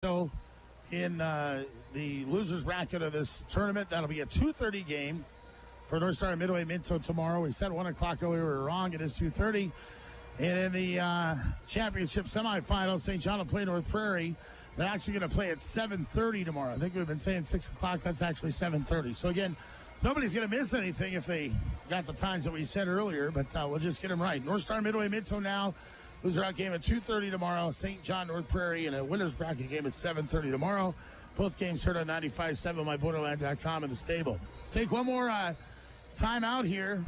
So in the losers bracket of this tournament, that'll be a 2:30 game for North Star Midway Minto tomorrow. We said 1 o'clock earlier. We were wrong. It is 2:30. And in the championship semifinals, St. John will play North Prairie. They're actually going to play at 7:30 tomorrow. I think we've been saying 6 o'clock. That's actually 7:30. So, again, nobody's going to miss anything if they got the times that we said earlier, but we'll just get them right. North Star Midway Minto now. Loser out game at 2:30 tomorrow. St. John, North Prairie, and a winners bracket game at 7:30 tomorrow. Both games heard on 95.7 myborderland.com and the stable. Let's take one more time out here,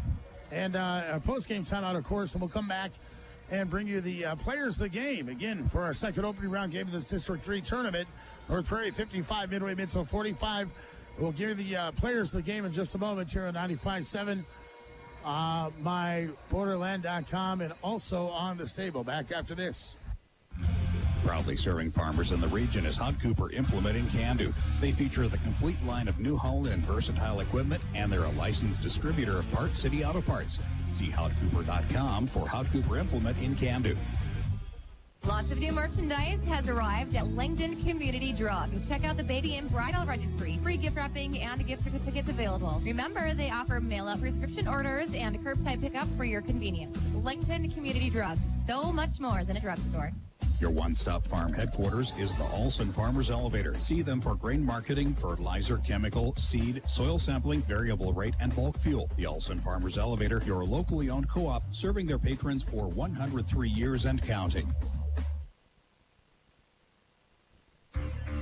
and a post-game timeout, of course, and we'll come back and bring you the players of the game. Again, for our second opening round game of this District 3 tournament, North Prairie 55, Midway Minto 45. We'll give you the players of the game in just a moment here on 95.7. myborderland.com and also on the stable. Back after this. Proudly serving farmers in the region is Hod Cooper Implement in Candu. They feature the complete line of New Holland and versatile equipment, and they're a licensed distributor of Parts City Auto Parts. See hodcooper.com for Hod Cooper Implement in Candu. Lots of new merchandise has arrived at Langdon Community Drug. Check out the baby and bridal registry. Free gift wrapping and gift certificates available. Remember, they offer mail-out prescription orders and curbside pickup for your convenience. Langdon Community Drug. So much more than a drugstore. Your one-stop farm headquarters is the Olson Farmers Elevator. See them for grain marketing, fertilizer, chemical, seed, soil sampling, variable rate, and bulk fuel. The Olson Farmers Elevator, your locally owned co-op, serving their patrons for 103 years and counting.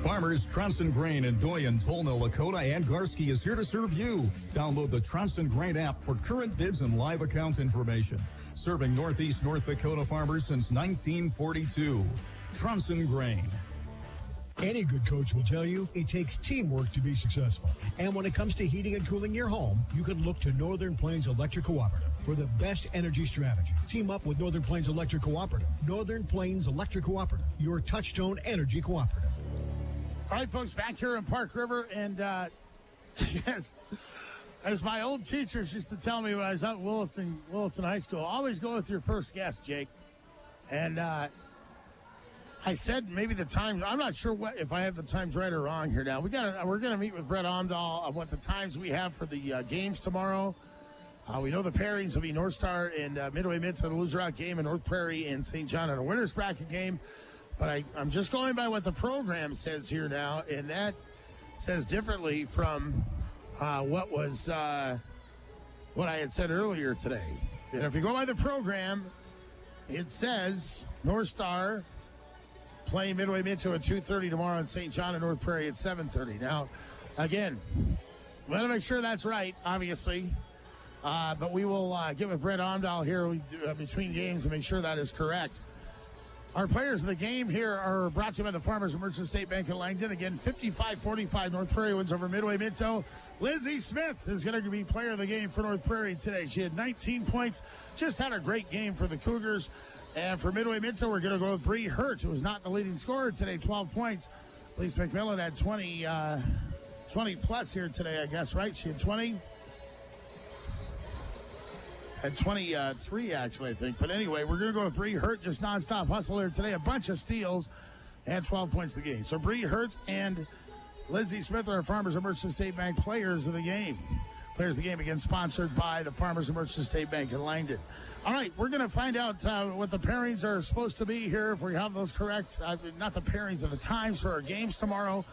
Farmers, Tronson Grain in Doyen, Tolna, Lakota, and Garski is here to serve you. Download the Tronson Grain app for current bids and live account information. Serving Northeast North Dakota farmers since 1942. Tronson Grain. Any good coach will tell you it takes teamwork to be successful. And when it comes to heating and cooling your home, you can look to Northern Plains Electric Cooperative for the best energy strategy. Team up with Northern Plains Electric Cooperative. Northern Plains Electric Cooperative, your touchstone energy cooperative. All right, folks, back here in Park River, and yes, as my old teachers used to tell me when I was out at Williston High School, always go with your first guess, Jake. And I said maybe the time. I'm not sure if I have the times right or wrong here. Now we're gonna meet with Brett Omdahl on what the times we have for the games tomorrow. We know the pairings will be North Star and Midway Minto, the loser out game, and North Prairie and St. John in a winners bracket game. But I'm just going by what the program says here now, and that says differently from what I had said earlier today. And if you go by the program, it says North Star playing Midway Minto at 2:30 tomorrow, and St. John and North Prairie at 7:30. Now, again, we want to make sure that's right, obviously. But we will get with Brett Omdahl here between games and make sure that is correct. Our players of the game here are brought to you by the Farmers and Merchant State Bank in Langdon. Again, 55-45, North Prairie wins over Midway Minto. Lizzie Smith is going to be player of the game for North Prairie today. She had 19 points, just had a great game for the Cougars. And for Midway Minto, we're going to go with Bree Hurt, who was not the leading scorer today, 12 points. Lisa McMillan had 20 plus here today, I guess, right? She had 20. At 23, actually, I think. But anyway, we're going to go with Bree Hurt, just nonstop hustle here today. A bunch of steals and 12 points to the game. So Bree Hurt and Lizzie Smith are our Farmers and Merchant State Bank players of the game. Players of the game, again, sponsored by the Farmers and Merchant State Bank in Langdon. All right, we're going to find out what the pairings are supposed to be here, if we have those correct. Not the pairings, of the times for our games tomorrow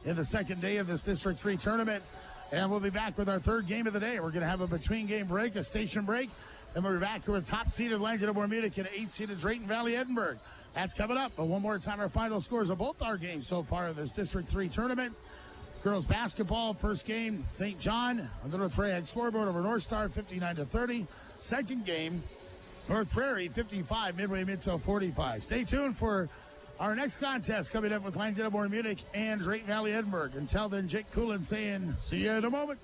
in the second day of this District 3 tournament. And we'll be back with our third game of the day. We're going to have a between-game break, a station break. Then we'll be back with top-seeded Langdon Munich and 8th-seeded Drayton-Valley-Edinburg. That's coming up. But one more time, our final scores of both our games so far in this District 3 tournament. Girls basketball, first game, St. John on the North Prairie scoreboard over North Star, 59-30. Second game, North Prairie, 55, Midway Minto, 45. Stay tuned for our next contest coming up with Langdon Munich and Drayton-Valley-Edinburg. Until then, Jake Coolin saying, see you in a moment.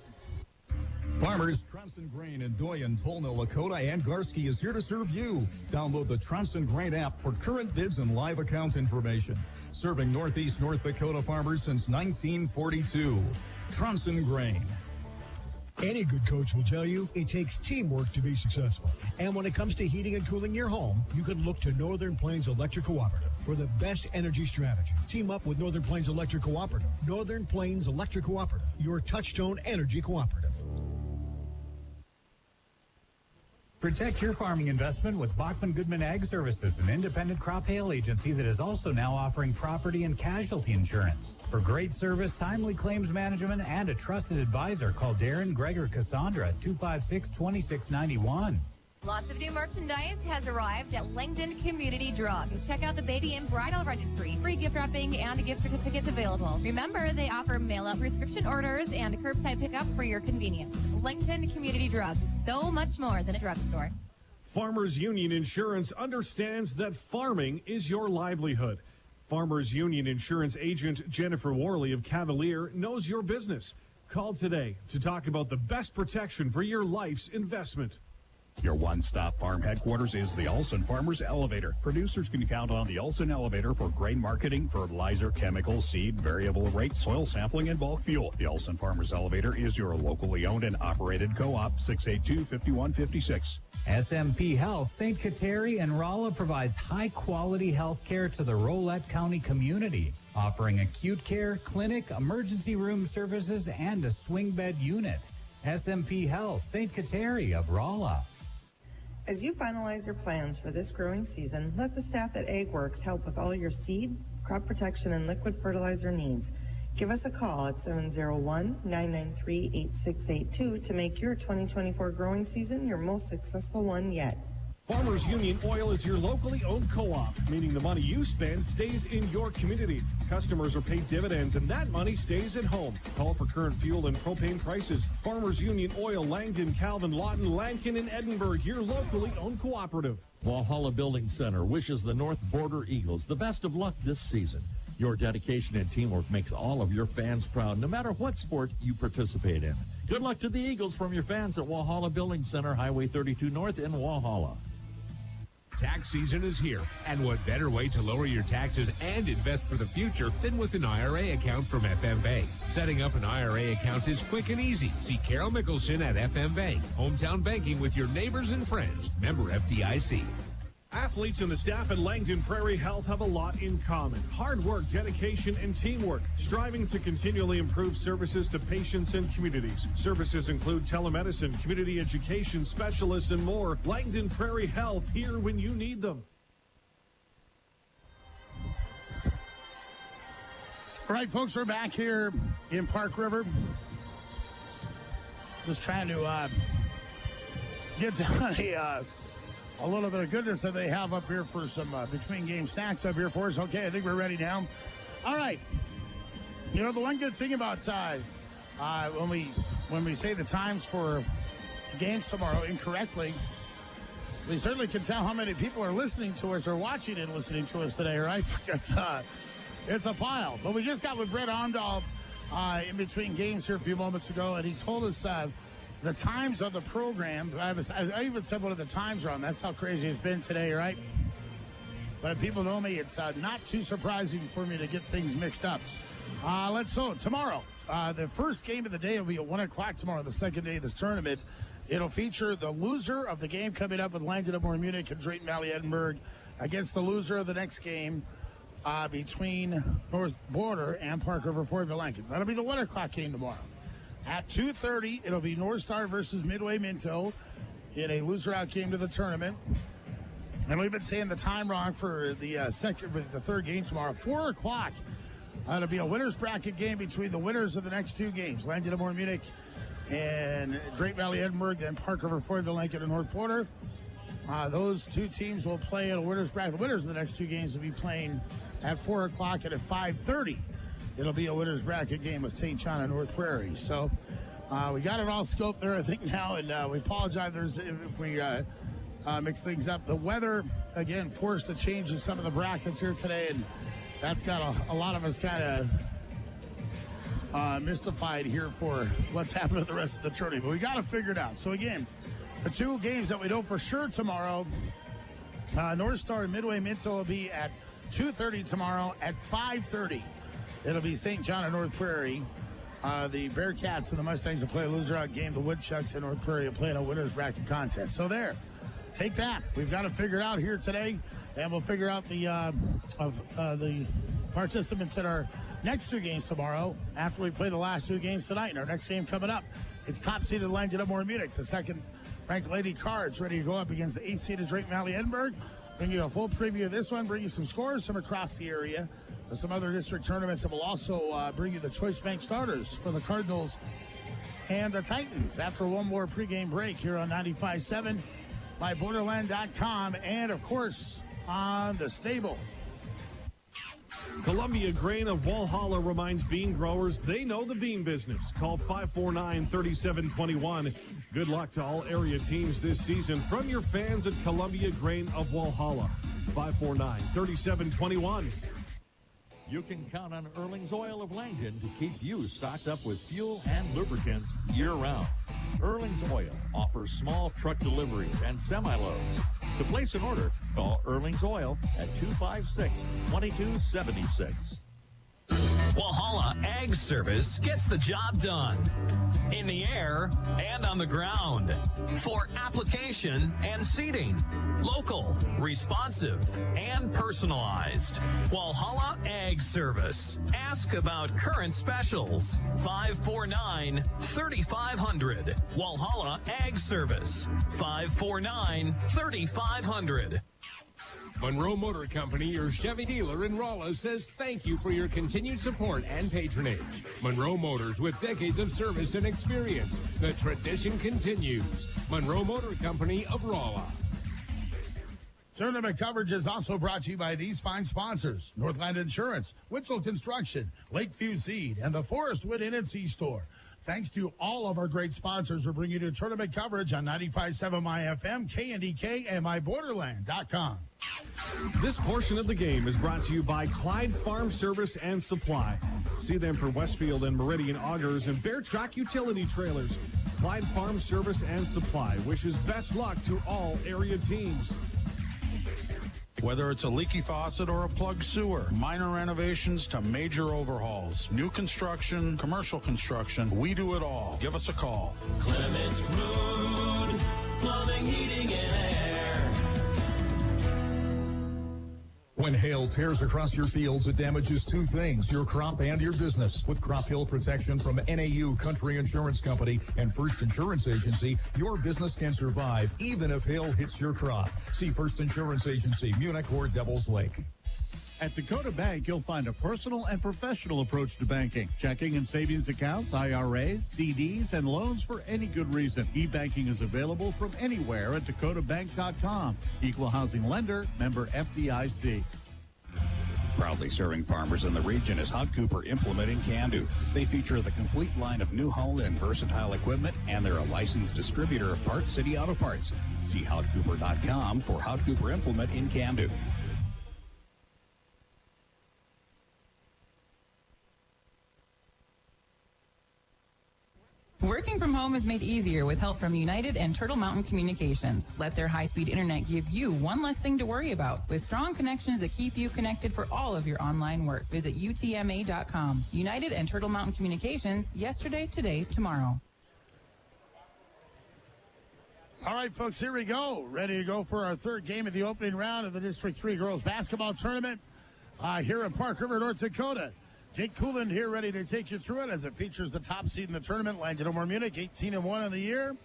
Farmers, Tronson Grain in Doyen, Tolna, Lakota, and Garski is here to serve you. Download the Tronson Grain app for current bids and live account information. Serving Northeast North Dakota farmers since 1942. Tronson Grain. Any good coach will tell you it takes teamwork to be successful. And when it comes to heating and cooling your home, you can look to Northern Plains Electric Cooperative for the best energy strategy. Team up with Northern Plains Electric Cooperative. Northern Plains Electric Cooperative, your touchstone energy cooperative. Protect your farming investment with Bachman Goodman Ag Services, an independent crop hail agency that is also now offering property and casualty insurance. For great service, timely claims management, and a trusted advisor, call Darren, Greg, or Cassandra at 256-2691. Lots of new merchandise has arrived at Langdon Community Drug. Check out the baby and bridal registry. Free gift wrapping and gift certificates available. Remember, they offer mail-out prescription orders and curbside pickup for your convenience. Langdon Community Drug. So much more than a drugstore. Farmers Union Insurance understands that farming is your livelihood. Farmers Union Insurance agent Jennifer Worley of Cavalier knows your business. Call today to talk about the best protection for your life's investment. Your one-stop farm headquarters is the Olson Farmers Elevator. Producers can count on the Olson Elevator for grain marketing, fertilizer, chemicals, seed, variable rate, soil sampling, and bulk fuel. The Olson Farmers Elevator is your locally owned and operated co-op, 682-5156. SMP Health, St. Kateri and Rolla provides high-quality health care to the Rolette County community, offering acute care, clinic, emergency room services, and a swing bed unit. SMP Health, St. Kateri of Rolla. As you finalize your plans for this growing season, let the staff at AgWorks help with all your seed, crop protection, and liquid fertilizer needs. Give us a call at 701-993-8682 to make your 2024 growing season your most successful one yet. Farmers Union Oil is your locally owned co-op, meaning the money you spend stays in your community. Customers are paid dividends, and that money stays at home. Call for current fuel and propane prices. Farmers Union Oil, Langdon, Calvin, Lawton, Lankin, and Edinburgh, your locally owned cooperative. Walhalla Building Center wishes the North Border Eagles the best of luck this season. Your dedication and teamwork makes all of your fans proud, no matter what sport you participate in. Good luck to the Eagles from your fans at Walhalla Building Center, Highway 32 North in Walhalla. Tax season is here, and what better way to lower your taxes and invest for the future than with an IRA account from FM Bank. Setting up an IRA account is quick and easy. See Carol Mickelson at FM Bank. Hometown banking with your neighbors and friends. Member FDIC. Athletes and the staff at Langdon Prairie Health have a lot in common. Hard work, dedication, and teamwork, striving to continually improve services to patients and communities. Services include telemedicine, community education specialists, and more. Langdon Prairie Health, here when you need them. All right, folks, we're back here in Park River. Just trying to get down a little bit of goodness that they have up here for some between-game snacks up here for us. Okay, I think we're ready now. All right. You know, the one good thing about when we say the times for games tomorrow incorrectly, we certainly can tell how many people are listening to us or watching and listening to us today, right? Because it's a pile. But we just got with Brett Omdahl in between games here a few moments ago, and he told us the times of the program. I even said what the times are on. That's how crazy it's been today, right? But if people know me, it's not too surprising for me to get things mixed up. Tomorrow, the first game of the day will be at 1 o'clock tomorrow, the second day of this tournament. It'll feature the loser of the game coming up with Langdon Munich and Drayton-Valley-Edinburg against the loser of the next game between North Border and Park River Fortville Lankin. That'll be the 1 o'clock game tomorrow. At 2:30, it'll be North Star versus Midway Minto in a loser-out game to the tournament. And we've been saying the time wrong for the third game tomorrow. 4 o'clock, it'll be a winner's bracket game between the winners of the next two games, Langdon Munich and Drayton-Valley-Edinburg, then Park River Fortville Lankin and North Border. Those two teams will play at a winner's bracket. The winners of the next two games will be playing at 4 o'clock, and at 5:30. It'll be a winner's bracket game with St. John and North Prairie. So we got it all scoped there, I think, now, and we apologize if we mix things up. The weather, again, forced a change in some of the brackets here today, and that's got a lot of us kind of mystified here for what's happening with the rest of the tournament. But we got to figure it out. So, again, the two games that we know for sure tomorrow, North Star and Midway Minto will be at 2:30 tomorrow. At 5:30. It'll be St. John and North Prairie. The Bearcats and the Mustangs will play a loser-out game. The Woodchucks and North Prairie will play in a winner's bracket contest. So there, take that. We've got to figure it out here today, and we'll figure out the participants in our next two games tomorrow after we play the last two games tonight. And our next game coming up, it's top-seeded Langdon Munich, the second-ranked Lady Cards, ready to go up against the 8th-seeded Drayton-Valley-Edinburg. Bring you a full preview of this one, bring you some scores from across the area, some other district tournaments, and we'll also bring you the Choice Bank starters for the Cardinals and the Titans after one more pregame break here on 95.7, myborderland.com, and, of course, on the Stable. Columbia Grain of Walhalla reminds bean growers they know the bean business. Call 549-3721. Good luck to all area teams this season from your fans at Columbia Grain of Walhalla. 549-3721. You can count on Erling's Oil of Langdon to keep you stocked up with fuel and lubricants year-round. Erling's Oil offers small truck deliveries and semi-loads. To place an order, call Erling's Oil at 256-2276. Walhalla Ag Service gets the job done in the air and on the ground for application and seeding. Local, responsive, and personalized. Walhalla Ag Service. Ask about current specials. 549-3500. Walhalla Ag Service. 549-3500. Monroe Motor Company, your Chevy dealer in Rolla, says thank you for your continued support and patronage. Monroe Motors, with decades of service and experience. The tradition continues. Monroe Motor Company of Rolla. Tournament coverage is also brought to you by these fine sponsors: Northland Insurance, Witzel Construction, Lakeview Seed, and the Forest Wood Inn and Sea Store. Thanks to all of our great sponsors, we're bringing you tournament coverage on 95.7 MyFM, KNDK, and myborderland.com. This portion of the game is brought to you by Clyde Farm Service and Supply. See them for Westfield and Meridian Augers and Bear Track Utility Trailers. Clyde Farm Service and Supply wishes best luck to all area teams. Whether it's a leaky faucet or a plugged sewer, minor renovations to major overhauls, new construction, commercial construction, we do it all. Give us a call. Clements Road, plumbing, heating, and air. When hail tears across your fields, it damages two things, your crop and your business. With crop hail protection from NAU Country Insurance Company and First Insurance Agency, your business can survive even if hail hits your crop. See First Insurance Agency, Munich or Devil's Lake. At Dakota Bank, you'll find a personal and professional approach to banking. Checking and savings accounts, IRAs, CDs, and loans for any good reason. E-banking is available from anywhere at dakotabank.com. Equal housing lender, member FDIC. Proudly serving farmers in the region is Hod Cooper Implement in Can-Do. They feature the complete line of new home and versatile equipment, and they're a licensed distributor of Parts City Auto Parts. See HodCooper.com for Hod Cooper Implement in Can-Do. Working from home is made easier with help from United and Turtle Mountain Communications. Let their high-speed internet give you one less thing to worry about with strong connections that keep you connected for all of your online work. Visit UTMA.com. United and Turtle Mountain Communications, yesterday, today, tomorrow. All right, folks, here we go. Ready to go for our third game of the opening round of the District 3 Girls Basketball Tournament here in Park River, North Dakota. Jake Cooland here ready to take you through it as it features the top seed in the tournament, Langdon Munich, 18-1 in the year.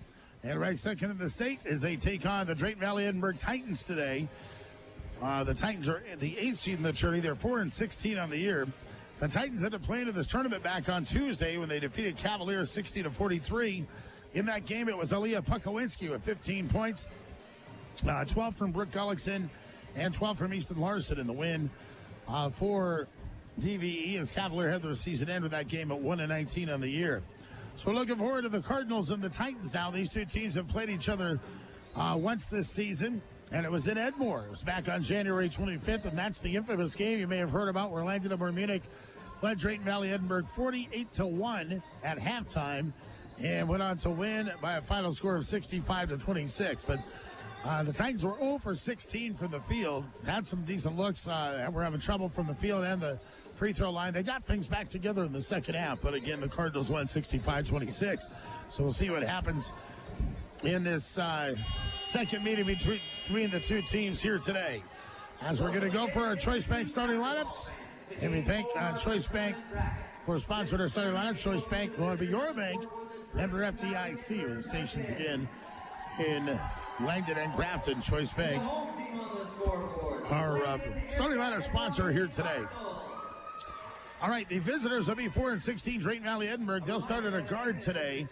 And right second in the state as they take on the Drayton-Valley-Edinburg Titans today. The Titans are the 8th seed in the tourney. They're 4-16 on the year. The Titans ended up playing in this tournament back on Tuesday when they defeated Cavaliers 60-43. In that game, it was Aaliyah Pukowinski with 15 points, 12 from Brooke Gullickson, and 12 from Easton Larson in the win for DVE as Cavalier had their season end with that game at 1-19 on the year. So we're looking forward to the Cardinals and the Titans now. These two teams have played each other once this season, and it was in Edmore. It was back on January 25th, and that's the infamous game you may have heard about where Langdon Munich led Drayton-Valley-Edinburg 48-1 at halftime and went on to win by a final score of 65-26. But the Titans were 0 for 16 from the field. Had some decent looks. Were having trouble from the field and the free throw line. They got things back together in the second half, but again, the Cardinals won 65-26. So we'll see what happens in this second meeting between the two teams here today. As we're going to go for our Choice Bank starting lineups, and we thank Choice Bank for sponsoring our starting lineup. Choice Bank going to be your bank, member FDIC, with the stations again in Langdon and Grafton. Choice Bank, our starting lineup sponsor here today. All right, the visitors will be 4-16, Drayton-Valley-Edinburg. They'll start at a guard today.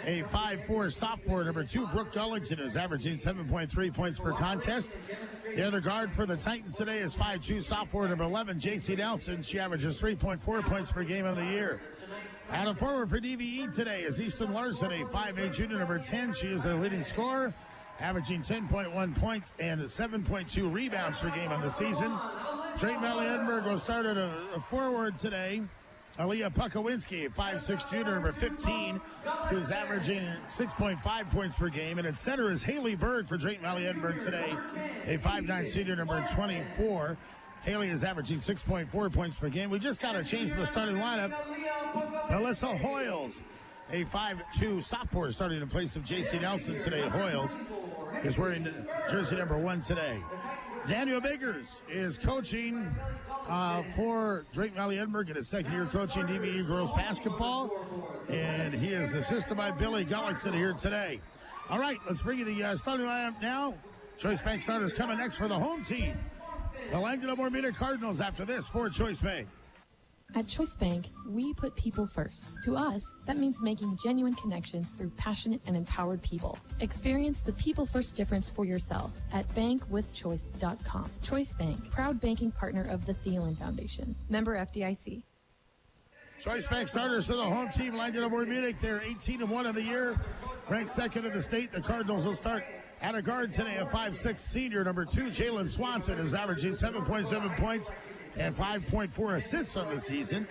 A 5'4" sophomore, number 2, Brooke Gullickson, is averaging 7.3 points per contest. The other guard for the Titans today is 5'2" sophomore, number 11, J.C. Nelson. She averages 3.4 points per game of the year. Out of forward for DVE today is Easton Larson, a 5'8" junior, number 10. She is their leading scorer, averaging 10.1 points and 7.2 rebounds per game on the season. Drayton-Valley-Edinburg will start at a forward today. Aaliyah Pukowinski, a 5'6" junior, number 15, who's averaging 6.5 points per game. And at center is Haley Berg for Drayton-Valley-Edinburg today, a 5'9" senior, number 24. Haley is averaging 6.4 points per game. We just got to change the starting lineup. Alyssa Hoyles, a 5'2" sophomore, starting in place of J.C. Nelson today. Hoyles is wearing jersey number 1 today. Daniel Biggers is coaching for Drayton-Valley-Edinburg in his second year coaching DVE girls basketball, and he is assisted by Billy Gullickson here today. All right, let's bring you the starting lineup now. Choice Bank starters coming next for the home team. The Langdon Munich Cardinals after this for Choice Bank. At Choice Bank, we put people first. To us, that means making genuine connections through passionate and empowered people. Experience the people-first difference for yourself at bankwithchoice.com. Choice Bank, proud banking partner of the Thielen Foundation. Member FDIC. Choice Bank starters for the home team, Langdon Munich. They're 18-1 of the year, ranked second in the state. The Cardinals will start at a guard today, a 5'6" senior, number 2, Jalen Swanson, is averaging 7.7 points and 5.4 assists on the season.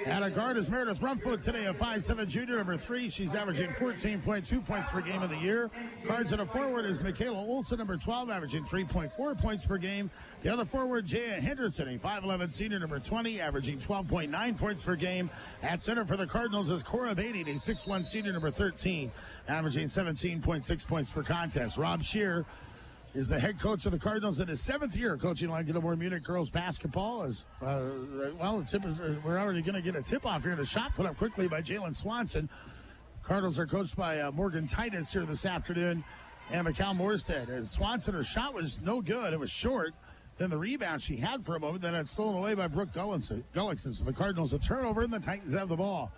At a guard is Meredith Rumfoot today, a 5'7" junior, number 3. She's averaging 14.2 points per game of the year. Guards at a forward is Michaela Olson, number 12, averaging 3.4 points per game. The other forward, Jaya Henderson, a 5'11" senior, number 20, averaging 12.9 points per game. At center for the Cardinals is Cora Beatty, a 6'1" senior, number 13, averaging 17.6 points per contest. Rob Shear is the head coach of the Cardinals in his 7th year coaching Langdon Munich girls basketball. The tip is, we're already going to get a tip-off here. The shot put up quickly by Jalen Swanson. Cardinals are coached by Morgan Titus here this afternoon and Mikal Morstead. As Swanson, her shot was no good. It was short. Then the rebound she had for a moment, then it's stolen away by Brooke Gullickson. So the Cardinals a turnover, and the Titans have the ball.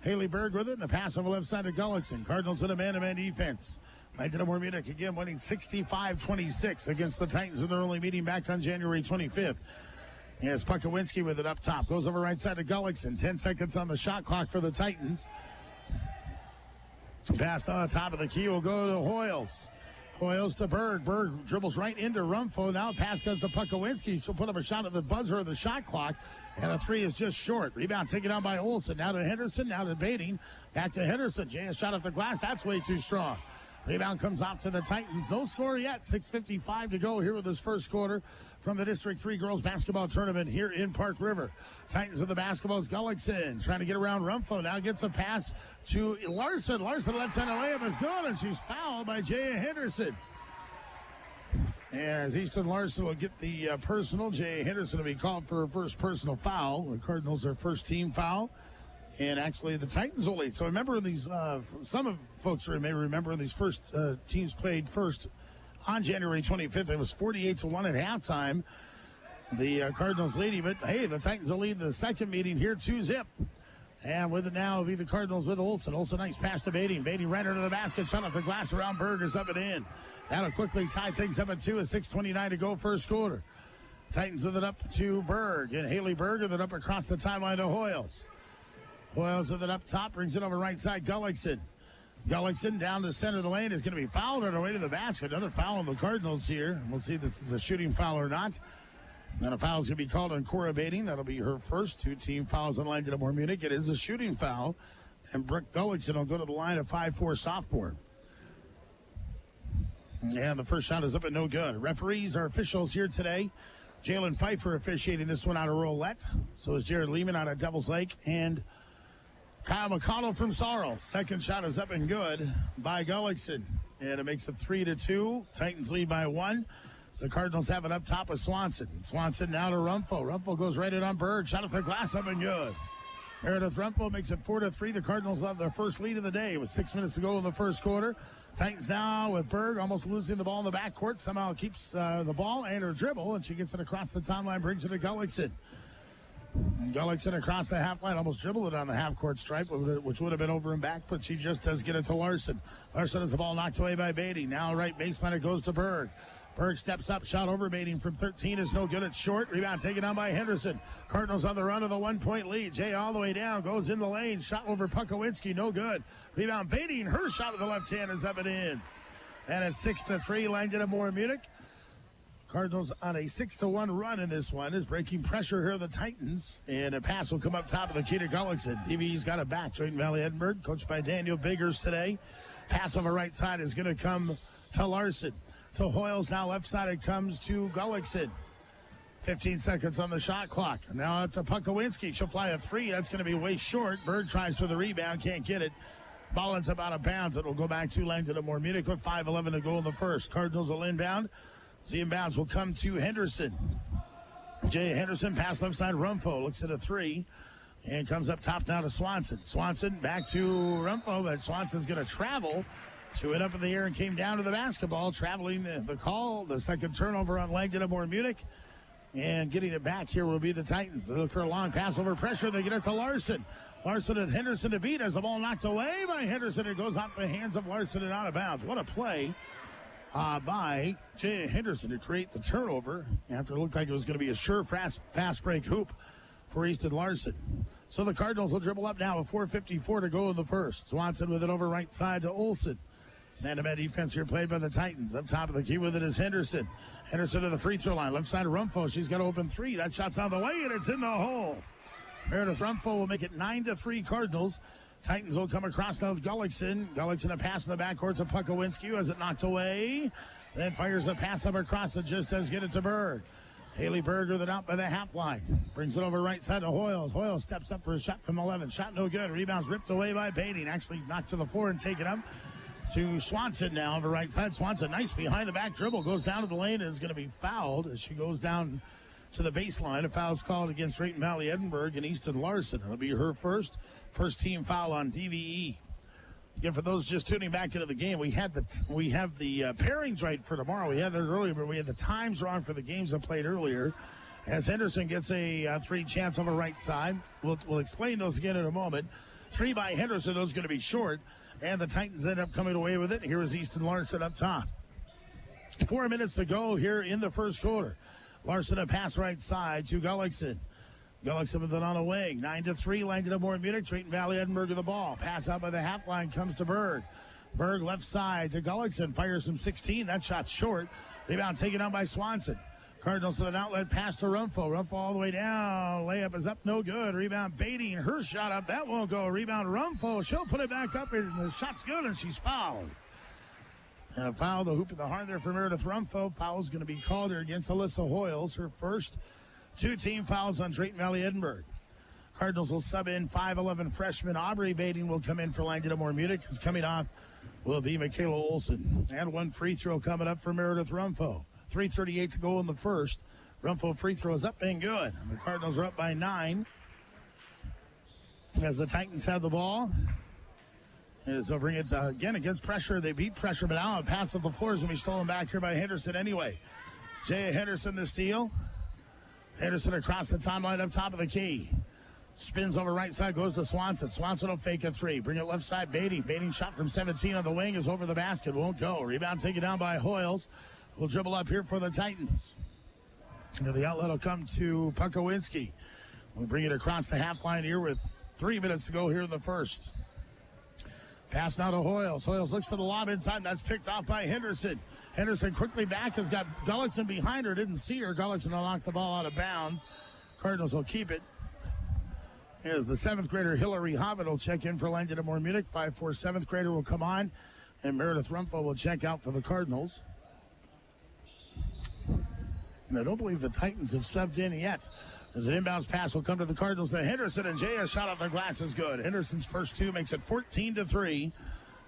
Haley Berg with it, and the pass on the left side to Gullickson. Cardinals in a man-to-man defense. Langdon Munich again winning 65-26 against the Titans in their only meeting back on January 25th. Yes, Pukowinski with it up top. Goes over right side to Gullickson. 10 seconds on the shot clock for the Titans. Pass on the top of the key will go to Hoyles. Hoyles to Berg. Berg dribbles right into Rumfo. Now pass goes to Pukowinski. She'll put up a shot at the buzzer of the shot clock. And a 3 is just short. Rebound taken on by Olsen. Now to Henderson. Now to Bating. Back to Henderson. Jay shot off the glass. That's way too strong. Rebound comes off to the Titans. No score yet. 6:55 to go here with this first quarter from the District 3 girls basketball tournament here in Park River. Titans of the basketball is Gullickson trying to get around Rumfo. Now gets a pass to Larson. Larson left-handed layup is good, and she's fouled by Jaya Henderson. As Easton Larson will get the personal, Jaya Henderson will be called for her first personal foul. The Cardinals their first team foul. And actually, the Titans will lead. So remember these, some of folks may remember these first teams played first on January 25th. It was 48-1 at halftime. The Cardinals leading, but hey, the Titans will lead the second meeting here 2-0. And with it now will be the Cardinals with Olsen. Olsen, nice pass to Bating. Bating right under the basket, shot off the glass around Berg, is up and in. That'll quickly tie things up at 2 with 6:29 to go first quarter. Titans with it up to Berg, and Haley Berg with it up across the timeline to Hoyles. Hoyles with it up top, brings it over right side, Gullickson. Gullickson down the center of the lane is going to be fouled on her way to the basket. Another foul on the Cardinals here. We'll see if this is a shooting foul or not. And a foul is going to be called on Cora Bating. That'll be her first 2 team fouls on Langdon Munich. It is a shooting foul. And Brooke Gullickson will go to the line of 5'4" sophomore. And the first shot is up and no good. Referees are officials here today. Jalen Pfeiffer officiating this one out of Roulette. So is Jared Lehman out of Devil's Lake. And Kyle McConnell from Sorrel. Second shot is up and good by Gullickson. And it makes it 3-2. Titans lead by 1. So the Cardinals have it up top with Swanson. Swanson now to Rumpho. Rumpho goes right in on Berg. Shot at the glass, up and good. Meredith Rumpho makes it 4-3. The Cardinals have their first lead of the day with 6 minutes to go in the first quarter. Titans now with Berg almost losing the ball in the backcourt. Somehow keeps the ball and her dribble, and she gets it across the timeline, brings it to Gullickson. And Gullickson across the half line, almost dribbled it on the half-court stripe, which would have been over and back, but she just does get it to Larson. Larson has the ball knocked away by Beatty. Now right baseline, it goes to Berg. Berg steps up, shot over Beatty from 13 is no good. It's short. Rebound taken down by Henderson. Cardinals on the run of the 1-point lead. Jay all the way down, goes in the lane. Shot over Pukowinski, no good. Rebound Beatty, and her shot with the left hand is up and in. And it's 6-3, Langdon and Moore Munich. Cardinals on a 6-1 run in this one is breaking pressure here, the Titans. And a pass will come up top of the key to Gullickson. DV's got it back. Drayton-Valley-Edinburg, coached by Daniel Biggers today. Pass on the right side is going to come to Larson. So Hoyles now left side, it comes to Gullickson. 15 seconds on the shot clock. Now up to Pukowinski. She'll fly a 3. That's going to be way short. Berg tries for the rebound, can't get it. Ball ends up out of bounds. It will go back to Langdon and Moore Munich with 5:11 to go in the first. Cardinals will inbound. The inbounds will come to Henderson. Jay Henderson, pass left side. Rumpho looks at a 3 and comes up top now to Swanson. Swanson back to Rumpho, but Swanson's going to travel. She went up in the air and came down to the basketball, traveling the call. The second turnover on Langdon and Moore Munich. And getting it back here will be the Titans. They look for a long pass over pressure. They get it to Larson. Larson and Henderson to beat as the ball knocked away by Henderson. It goes off the hands of Larson and out of bounds. What a play by Jay Henderson to create the turnover after it looked like it was going to be a sure fast break hoop for Easton Larson. So the Cardinals will dribble up now with 4:54 to go in the first. Swanson with it over right side to Olsen. Man-to-man defense here played by the Titans. Up top of the key with it is Henderson. Henderson to the free throw line. Left side of Rumpho. She's got to open 3. That shot's on the way, and it's in the hole. Meredith Rumpho will make it 9-3 Cardinals. Titans will come across now with Gullickson. Gullickson a pass in the backcourt to Pukowinski, who has it knocked away. Then fires a pass up across it, just does get it to Berg. Haley Berger then out by the half line. Brings it over right side to Hoyles. Hoyles steps up for a shot from 11. Shot no good. Rebounds ripped away by Beatty. Actually knocked to the floor and taken up to Swanson now over right side. Swanson, nice behind the back dribble, goes down to the lane and is going to be fouled as she goes down to the baseline. A foul's called against Drayton-Valley-Edinburg and Easton Larson. It'll be her first team foul on DVE. Again, for those just tuning back into the game, we have the pairings right for tomorrow. We had that earlier, but we had the times wrong for the games that played earlier. As Henderson gets a 3 chance on the right side. We'll explain those again in a moment. 3 by Henderson, those going to be short. And the Titans end up coming away with it. Here is Easton Larson up top. 4 minutes to go here in the first quarter. Larson a pass right side to Gullickson. Gullickson with it on the wing. 9-3, Langdon and Moore Munich. Drayton-Valley-Edinburg with the ball. Pass out by the half line comes to Berg. Berg left side to Gullickson. Fires from 16. That shot short. Rebound taken down by Swanson. Cardinals with an outlet pass to Rumpho. Rumpho all the way down. Layup is up, no good. Rebound Beatty, and her shot up. That won't go. Rebound Rumpho. She'll put it back up, and the shot's good, and she's fouled. And a foul, the hoop in the heart there for Meredith Rumpho. Foul's going to be called here against Alyssa Hoyles. Her first 2-team fouls on Drayton-Valley-Edinburg. Cardinals will sub in 5'11 freshman Aubrey Bating will come in for Langdon and Moore Munich. Is coming off will be Michaela Olsen. And 1 free throw coming up for Meredith Rumpho. 3:38 to go in the first. Rumpho free throw is up and good. The Cardinals are up by 9. As the Titans have the ball. As they'll bring it again against pressure. They beat pressure, but now a pass off the floor is going to be stolen back here by Henderson anyway. Jay Henderson the steal. Henderson across the timeline up top of the key. Spins over right side, goes to Swanson. Swanson will fake a 3. Bring it left side, Beatty. Beatty shot from 17 on the wing is over the basket. Won't go. Rebound taken down by Hoyles. We'll dribble up here for the Titans. And the outlet will come to Pukowinski. We'll bring it across the half line here with 3 minutes to go here in the first. Pass now to Hoyles. Hoyles looks for the lob inside, and that's picked off by Henderson. Henderson quickly back, has got Gullickson behind her. Didn't see her. Gullickson will knock the ball out of bounds. Cardinals will keep it. As the 7th grader Hillary Hovitt will check in for Langdon and Moore Munich. 5'4" 7th grader will come on, and Meredith Rumpho will check out for the Cardinals. And I don't believe the Titans have subbed in yet. As an inbounds pass will come to the Cardinals to Henderson, and Jay, a shot off the glass is good. Henderson's first two makes it 14-3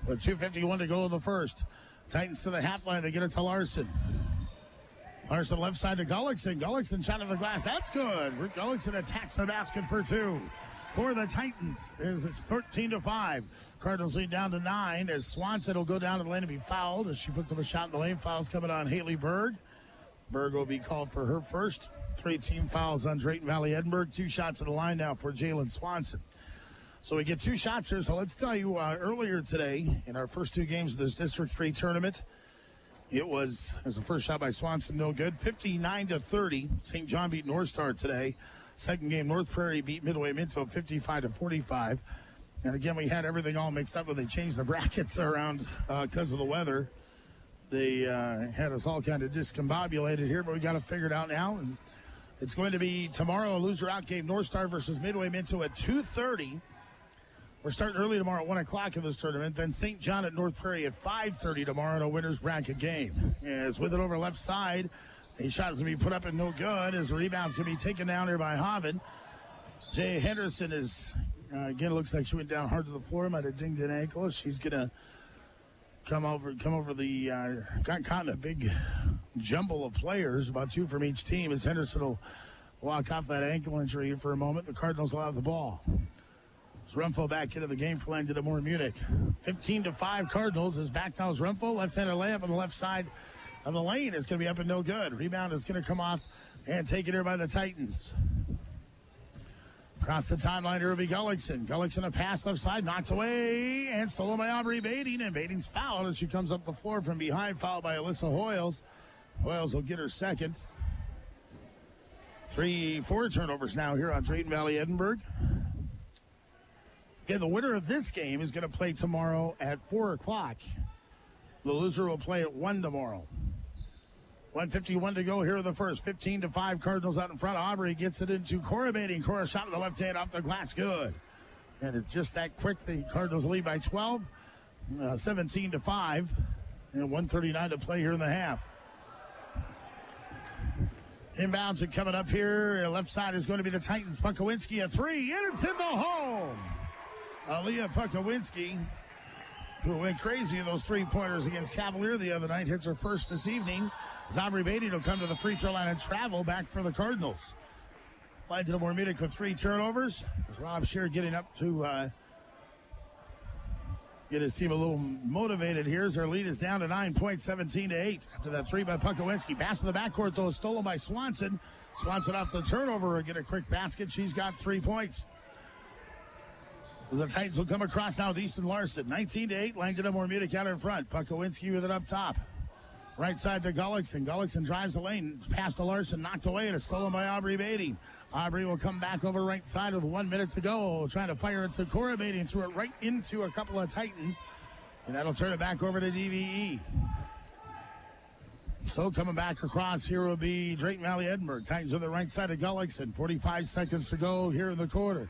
with 2:51 to go in the first. Titans to the half line. They get it to Larson. Larson left side to Gullickson. Gullickson shot off the glass. That's good. Rick Gullickson attacks the basket for two. For the Titans, it's 13-5. Cardinals lead down to 9 as Swanson will go down to the lane and be fouled as she puts up a shot in the lane. Fouls coming on Haley Berg. Berg will be called for her first. 3 team fouls on Drayton-Valley-Edinburg. 2 shots at the line now for Jalen Swanson. So we get 2 shots here. So let's tell you, earlier today in our first 2 games of this District 3 tournament, it was, as the first shot by Swanson, no good. 59-30. St. John beat North Star today. Second game, North Prairie beat Midway Minto 55-45. And again, we had everything all mixed up when they changed the brackets around because of the weather. They had us all kind of discombobulated here, but we got it figured out now. And it's going to be tomorrow, a loser out game, North Star versus Midway Minto at 2:30. We're starting early tomorrow at 1 o'clock in this tournament. Then St. John at North Prairie at 5:30 tomorrow in a winner's bracket game. As with it over left side, a shot's going to be put up and no good as the rebound's going to be taken down here by Hovind. Jay Henderson is, again, looks like she went down hard to the floor, might have dinged an ankle. She's going to come over the, got caught in a big jumble of players, about 2 from each team, as Henderson will walk off that ankle injury for a moment. The Cardinals will have the ball. As Rumfo back into the game for Langdon at Munich. 15-5 Cardinals as back now is Rumfo. Left-handed layup on the left side of the lane is going to be up and no good. Rebound is going to come off and taken here by the Titans. Across the timeline, here will be Gullickson. Gullickson a pass left side, knocked away, and stolen by Aubrey Bading. And Bading's fouled as she comes up the floor from behind, fouled by Alyssa Hoyles. Hoyles will get her second. 3-4 turnovers now here on Drayton-Valley-Edinburg. Again, the winner of this game is going to play tomorrow at 4 o'clock. The loser will play at 1 tomorrow. 1:51 to go here in the first. 15-5 Cardinals out in front. Aubrey gets it into Cora Bading. Cora shot with the left hand off the glass. Good. And it's just that quick. The Cardinals lead by 12. 17-5. And 1:39 to play here in the half. Inbounds are coming up here. Left side is going to be the Titans. Pukowinski a 3. And it's in the hole. Aaliyah Pukowinski, who went crazy in those 3-pointers against Cavalier the other night, hits her first this evening. Aubrey Bading will come to the free throw line and travel back for the Cardinals. Langdon Munich with 3 turnovers. As Rob Scheer getting up to get his team a little motivated here as their lead is down to 9 points, 17-8. After that 3 by Pukowinski. Pass to the backcourt, though, stolen by Swanson. Swanson off the turnover will get a quick basket. She's got 3 points. As the Titans will come across now with Easton Larson. 19-8, Langdon Munich out in front. Pukowinski with it up top. Right side to Gullickson. Gullickson drives the lane. Pass to Larson, knocked away, and it's stolen by Aubrey Bading. Aubrey will come back over right side with 1 minute to go. Trying to fire it to Cora Bading. Threw it right into a couple of Titans. And that'll turn it back over to DVE. So coming back across here will be Drayton-Valley-Edinburg. Titans on the right side of Gullickson. 45 seconds to go here in the quarter.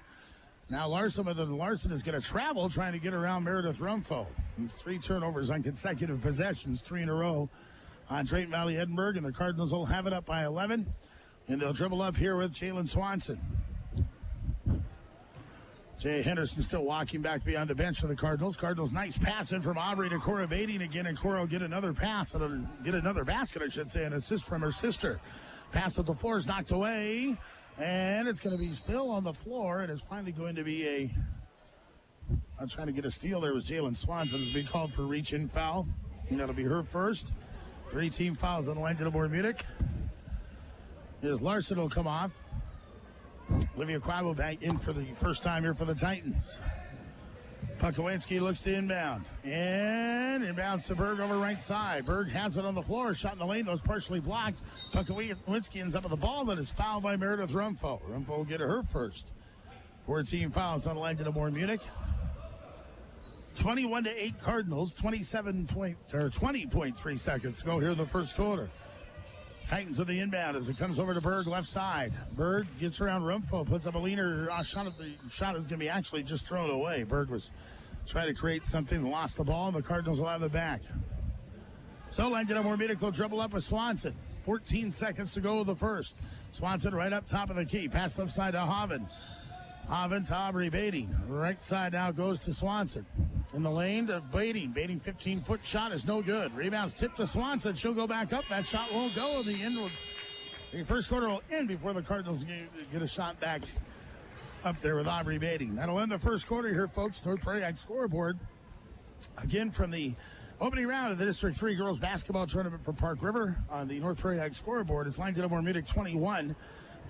Now Larson is going to travel, trying to get around Meredith Rumfo. It's 3 turnovers on consecutive possessions, 3 in a row on Drayton-Valley-Edinburg, and the Cardinals will have it up by 11, and they'll dribble up here with Jalen Swanson. Jay Henderson still walking back beyond the bench for the Cardinals. Cardinals nice pass in from Aubrey to Cora Bading again, and Cora will get another pass, get another basket, I should say, an assist from her sister. Pass at the floor is knocked away. And it's going to be still on the floor, and it's finally going to be I'm trying to get a steal there was Jalen Swanson. It's being called for a reach-in foul. And that'll be her first. 3 team fouls on Langdon Munich. Here's Larson will come off. Olivia Quabo back in for the first time here for the Titans. Pukowinski looks to inbound. And inbounds to Berg over right side. Berg has it on the floor. Shot in the lane. Those partially blocked. Pukowinski ends up with the ball that is fouled by Meredith Rumfo. Rumfo will get her first. 14 fouls on Langdon Munich. 21-8 Cardinals. 20.3 seconds to go here in the first quarter. Titans of the inbound as it comes over to Berg left side. Berg gets around Rumfo, puts up a leaner. Shot is going to be actually just thrown away. Berg was trying to create something, lost the ball, and the Cardinals will have it back. So Langdon Munich will dribble up with Swanson. 14 seconds to go of the first. Swanson right up top of the key. Pass left side to Hoven. Hoven to Aubrey Beatty. Right side now goes to Swanson. In the lane to Beatty. Beatty 15-foot shot is no good. Rebounds tipped to Swanson. She'll go back up. That shot won't go. The first quarter will end before the Cardinals get a shot back up there with Aubrey Beatty. That'll end the first quarter here, folks. North Prairie Ag scoreboard. Again, from the opening round of the District 3 girls basketball tournament for Park River on the North Prairie Ag scoreboard. It's Langdon Munich 21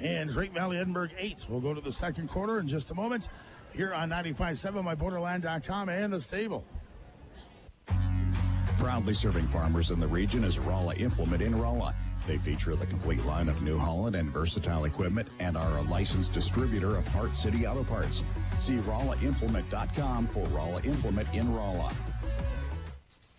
and Drayton-Valley-Edinburg 8. We'll go to the second quarter in just a moment here on 95.7, myborderland.com, and the stable. Proudly serving farmers in the region is Rolla Implement in Rolla. They feature the complete line of New Holland and versatile equipment and are a licensed distributor of Heart City Auto Parts. See RollaImplement.com for Rolla Implement in Rolla.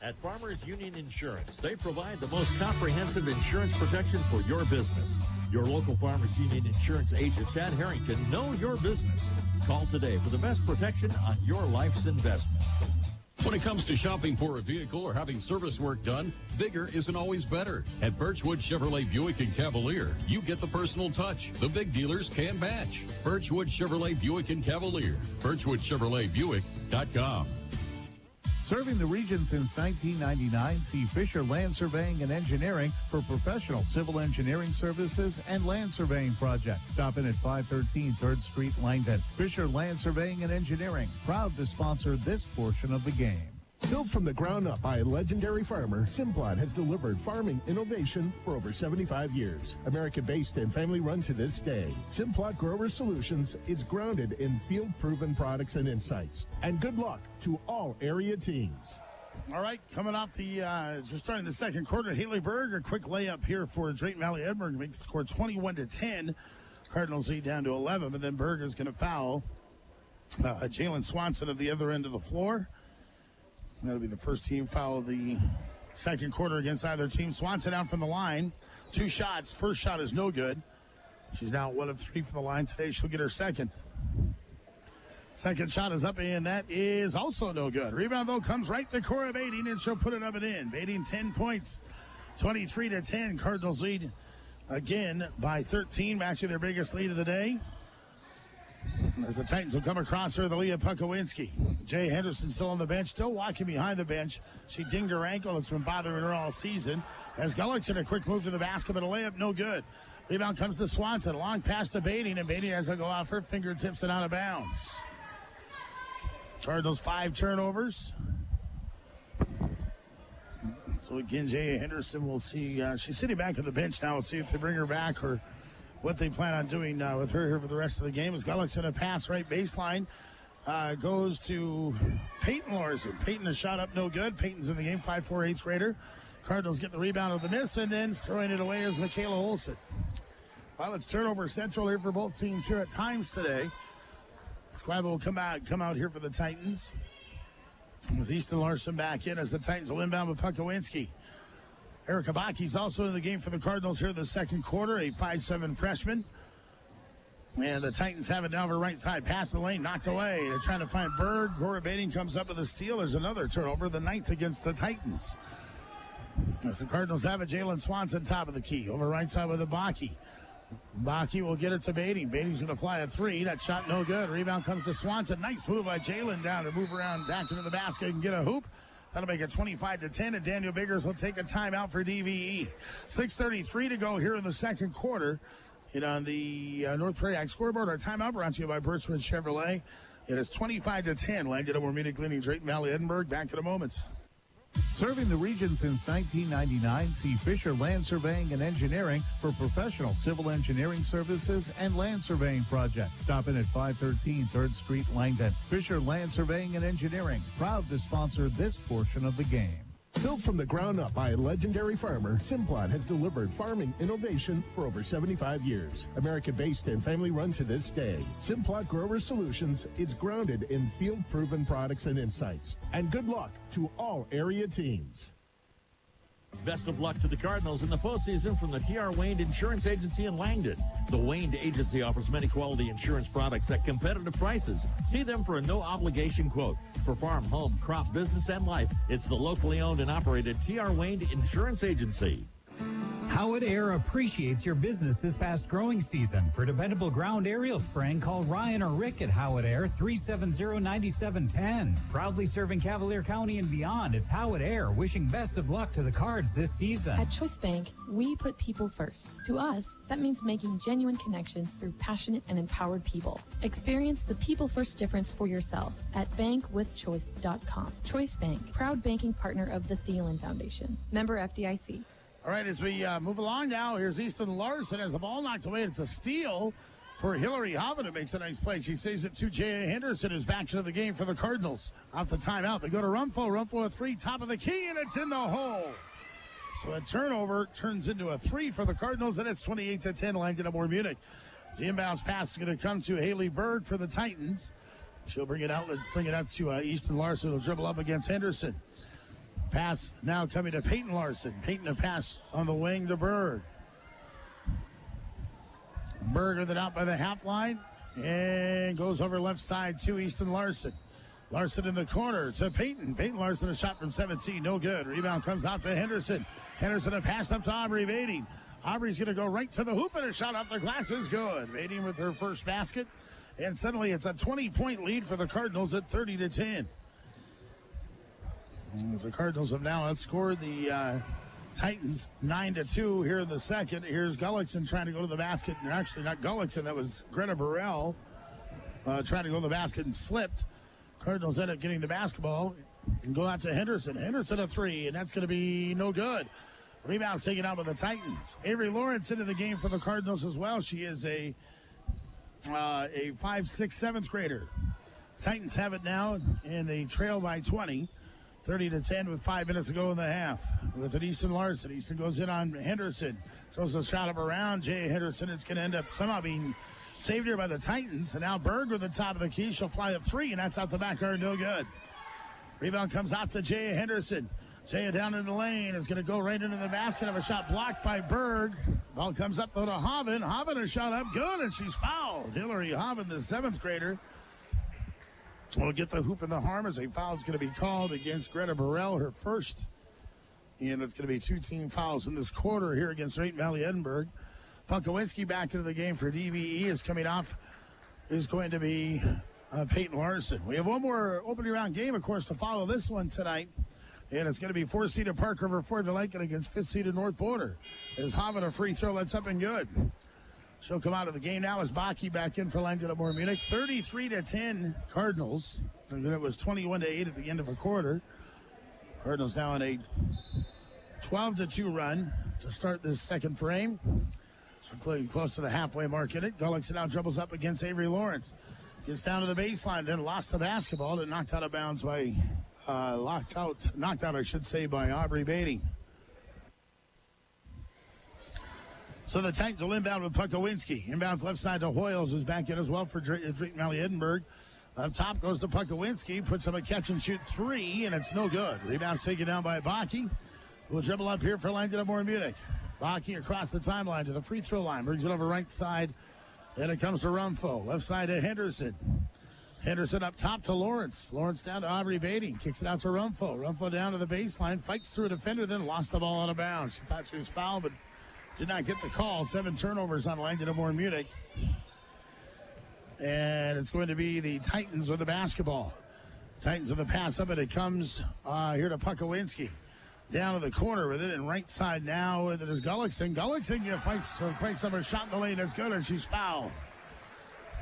At Farmers Union Insurance, they provide the most comprehensive insurance protection for your business. Your local Farmers Union Insurance agent, Chad Harrington, know your business. Call today for the best protection on your life's investment. When it comes to shopping for a vehicle or having service work done, bigger isn't always better. At Birchwood Chevrolet Buick and Cavalier, you get the personal touch the big dealers can match. Birchwood Chevrolet Buick and Cavalier. BirchwoodChevroletBuick.com. Serving the region since 1999, see Fisher Land Surveying and Engineering for professional civil engineering services and land surveying projects. Stop in at 513 3rd Street, Langdon. Fisher Land Surveying and Engineering, proud to sponsor this portion of the game. Built from the ground up by a legendary farmer, Simplot has delivered farming innovation for over 75 years. American-based and family-run to this day, Simplot Grower Solutions is grounded in field-proven products and insights. And good luck to all area teams. All right, coming off just starting the second quarter, Haley Berg, a quick layup here for Drayton-Valley-Edinburg to make the score 21-10. Cardinals lead down to 11, but then Berg is going to foul Jalen Swanson at the other end of the floor. That'll be the first team foul of the second quarter against either team. Swanson out from the line. 2 shots. First shot is no good. She's now 1 of 3 from the line today. She'll get her second. Second shot is up, and that is also no good. Rebound, though, comes right to Cora Bading, and she'll put it up and in. Bading 10 points, 23-10. Cardinals lead again by 13, matching their biggest lead of the day. As the Titans will come across her, the Leah Pukowinski. Jay Henderson still on the bench, still walking behind the bench. She dinged her ankle. It's been bothering her all season. As Gullickson, a quick move to the basket, but a layup, no good. Rebound comes to Swanson. Long pass to Bading, and Bading has to go off her fingertips and out of bounds. Cardinals 5 turnovers. So again, Jay Henderson, we'll see. She's sitting back on the bench now. We'll see if they bring her back or what they plan on doing with her here for the rest of the game. As Gullickson, a pass right baseline, goes to Peyton Larson. Peyton, a shot up, no good. Peyton's in the game, 5'4", 8th grader. Cardinals get the rebound of the miss, and then throwing it away is Michaela Olson. Well, it's turnover central here for both teams here at times today. Squab will come out here for the Titans. As Easton Larson back in as the Titans will inbound with Pukowinski. Erica Baki's also in the game for the Cardinals here in the second quarter, a 5'7" freshman. And the Titans have it now over right side. Pass the lane, knocked away. They're trying to find Berg. Cora Bading comes up with a steal. There's another turnover, the 9th against the Titans. As the Cardinals have it, Jalen Swanson top of the key. Over right side with a Baki. Baki will get it to Bading. Bading's going to fly a 3. That shot no good. Rebound comes to Swanson. Nice move by Jalen down to move around back into the basket and get a hoop. That'll make it 25-10, and Daniel Biggers will take a timeout for DVE. 6:33 to go here in the second quarter. And on the North Prairie Ag scoreboard, our timeout brought to you by Birchwood Chevrolet. It is 25-10. Langdon Munich leading Drayton-Valley-Edinburg. Back in a moment. Serving the region since 1999, see Fisher Land Surveying and Engineering for professional civil engineering services and land surveying projects. Stop in at 513 3rd Street, Langdon. Fisher Land Surveying and Engineering, proud to sponsor this portion of the game. Built from the ground up by a legendary farmer, Simplot has delivered farming innovation for over 75 years. American-based and family-run to this day, Simplot Grower Solutions is grounded in field-proven products and insights. And good luck to all area teams. Best of luck to the Cardinals in the postseason from the T.R. Wayne Insurance Agency in Langdon. The Wayne Agency offers many quality insurance products at competitive prices. See them for a no-obligation quote. For farm, home, crop, business, and life, it's the locally owned and operated T.R. Wayne Insurance Agency. Howard Air appreciates your business this past growing season. For dependable ground aerial spraying, call Ryan or Rick at Howard Air, 370-9710. Proudly serving Cavalier County and beyond, it's Howard Air, wishing best of luck to the Cards this season. At Choice Bank, we put people first. To us, that means making genuine connections through passionate and empowered people. Experience the people first difference for yourself at bankwithchoice.com. Choice Bank, proud banking partner of the Thielen Foundation. Member FDIC. All right, as we move along now, here's Easton Larson as the ball knocked away. It's a steal for Hillary Hobbin, who makes a nice play. She saves it to Jay Henderson, who's back to the game for the Cardinals. Off the timeout, they go to Rumfo. Rumfo a three, top of the key, and it's in the hole. So a turnover turns into a three for the Cardinals, and it's 28-10, Langdon at Munich. The inbounds pass is going to come to Haley Berg for the Titans. She'll bring it out to Easton Larson, who'll dribble up against Henderson. Pass now coming to Peyton Larson. Peyton a pass on the wing to Berg. Berg with it out by the half line and goes over left side to Easton Larson. Larson in the corner to Peyton. Peyton Larson a shot from 17, no good. Rebound comes out to Henderson. Henderson a pass up to Aubrey Bading. Aubrey's going to go right to the hoop, and a shot off the glass is good. Bading with her first basket, and suddenly it's a 20-point lead for the Cardinals at 30-10. As the Cardinals have now outscored the Titans 9-2 here in the second. Here's Gullickson trying to go to the basket. Actually, not Gullickson, that was Greta Burrell trying to go to the basket and slipped. Cardinals end up getting the basketball and go out to Henderson. Henderson a three, and that's going to be no good. Rebounds taken out by the Titans. Avery Lawrence into the game for the Cardinals as well. She is a 5th, 6th, 7th grader. Titans have it now, and they trail by 20. 30-10 with 5 minutes to go in the half. With it, Easton Larson. Easton goes in on Henderson. Throws a shot up around Jay Henderson. It's going to end up somehow being saved here by the Titans. And now Berg with the top of the key. She'll fly a three, and that's out the back guard. No good. Rebound comes out to Jay Henderson. Jay down in the lane is going to go right into the basket of a shot blocked by Berg. Ball comes up though to Hobbin. Hobbin a shot up good, and she's fouled. Hillary Hobbin, the 7th grader, will get the hoop in the harm as a foul is going to be called against Greta Burrell, her first. And it's going to be 2 team fouls in this quarter here against Drayton-Valley-Edinburg. Punkowinski back into the game for DVE is coming off. Is going to be Peyton Larson. We have one more opening round game, of course, to follow this one tonight. And it's going to be 4-seeded Park River Ford Lincoln against 5th-seeded North Border. As Having a free throw, that's up and good. She'll come out of the game now as Baki back in for Langdon at Munich. 33-10 Cardinals. And then it was 21-8 at the end of a quarter. Cardinals now on a 12-2 run to start this second frame. So close to the halfway mark in it. Gullickson now dribbles up against Avery Lawrence. Gets down to the baseline, then lost the basketball and knocked out of bounds by knocked out, I should say, by Aubrey Bading. So the Titans will inbound with Punkowinski. Inbounds left side to Hoyles, who's back in as well for Drayton-Valley-Edinburg. Up top goes to Punkowinski, puts up a catch-and-shoot three, and it's no good. Rebounds taken down by Baki, who will dribble up here for Langdon at Munich. Baki across the timeline to the free throw line, brings it over right side, and it comes to Rumfo. Left side to Henderson. Henderson up top to Lawrence. Lawrence down to Aubrey Bading. Kicks it out to Rumfo. Rumfo down to the baseline, fights through a defender, then lost the ball out of bounds. She thought she was fouled, but did not get the call. 7 turnovers on Langdon at Munich. And it's going to be the Titans with the basketball. Titans with the pass up, and it comes here to Punkowinski. Down to the corner with it, and right side now with it is Gullickson. Gullickson fights up a shot in the lane. That's good, and she's fouled.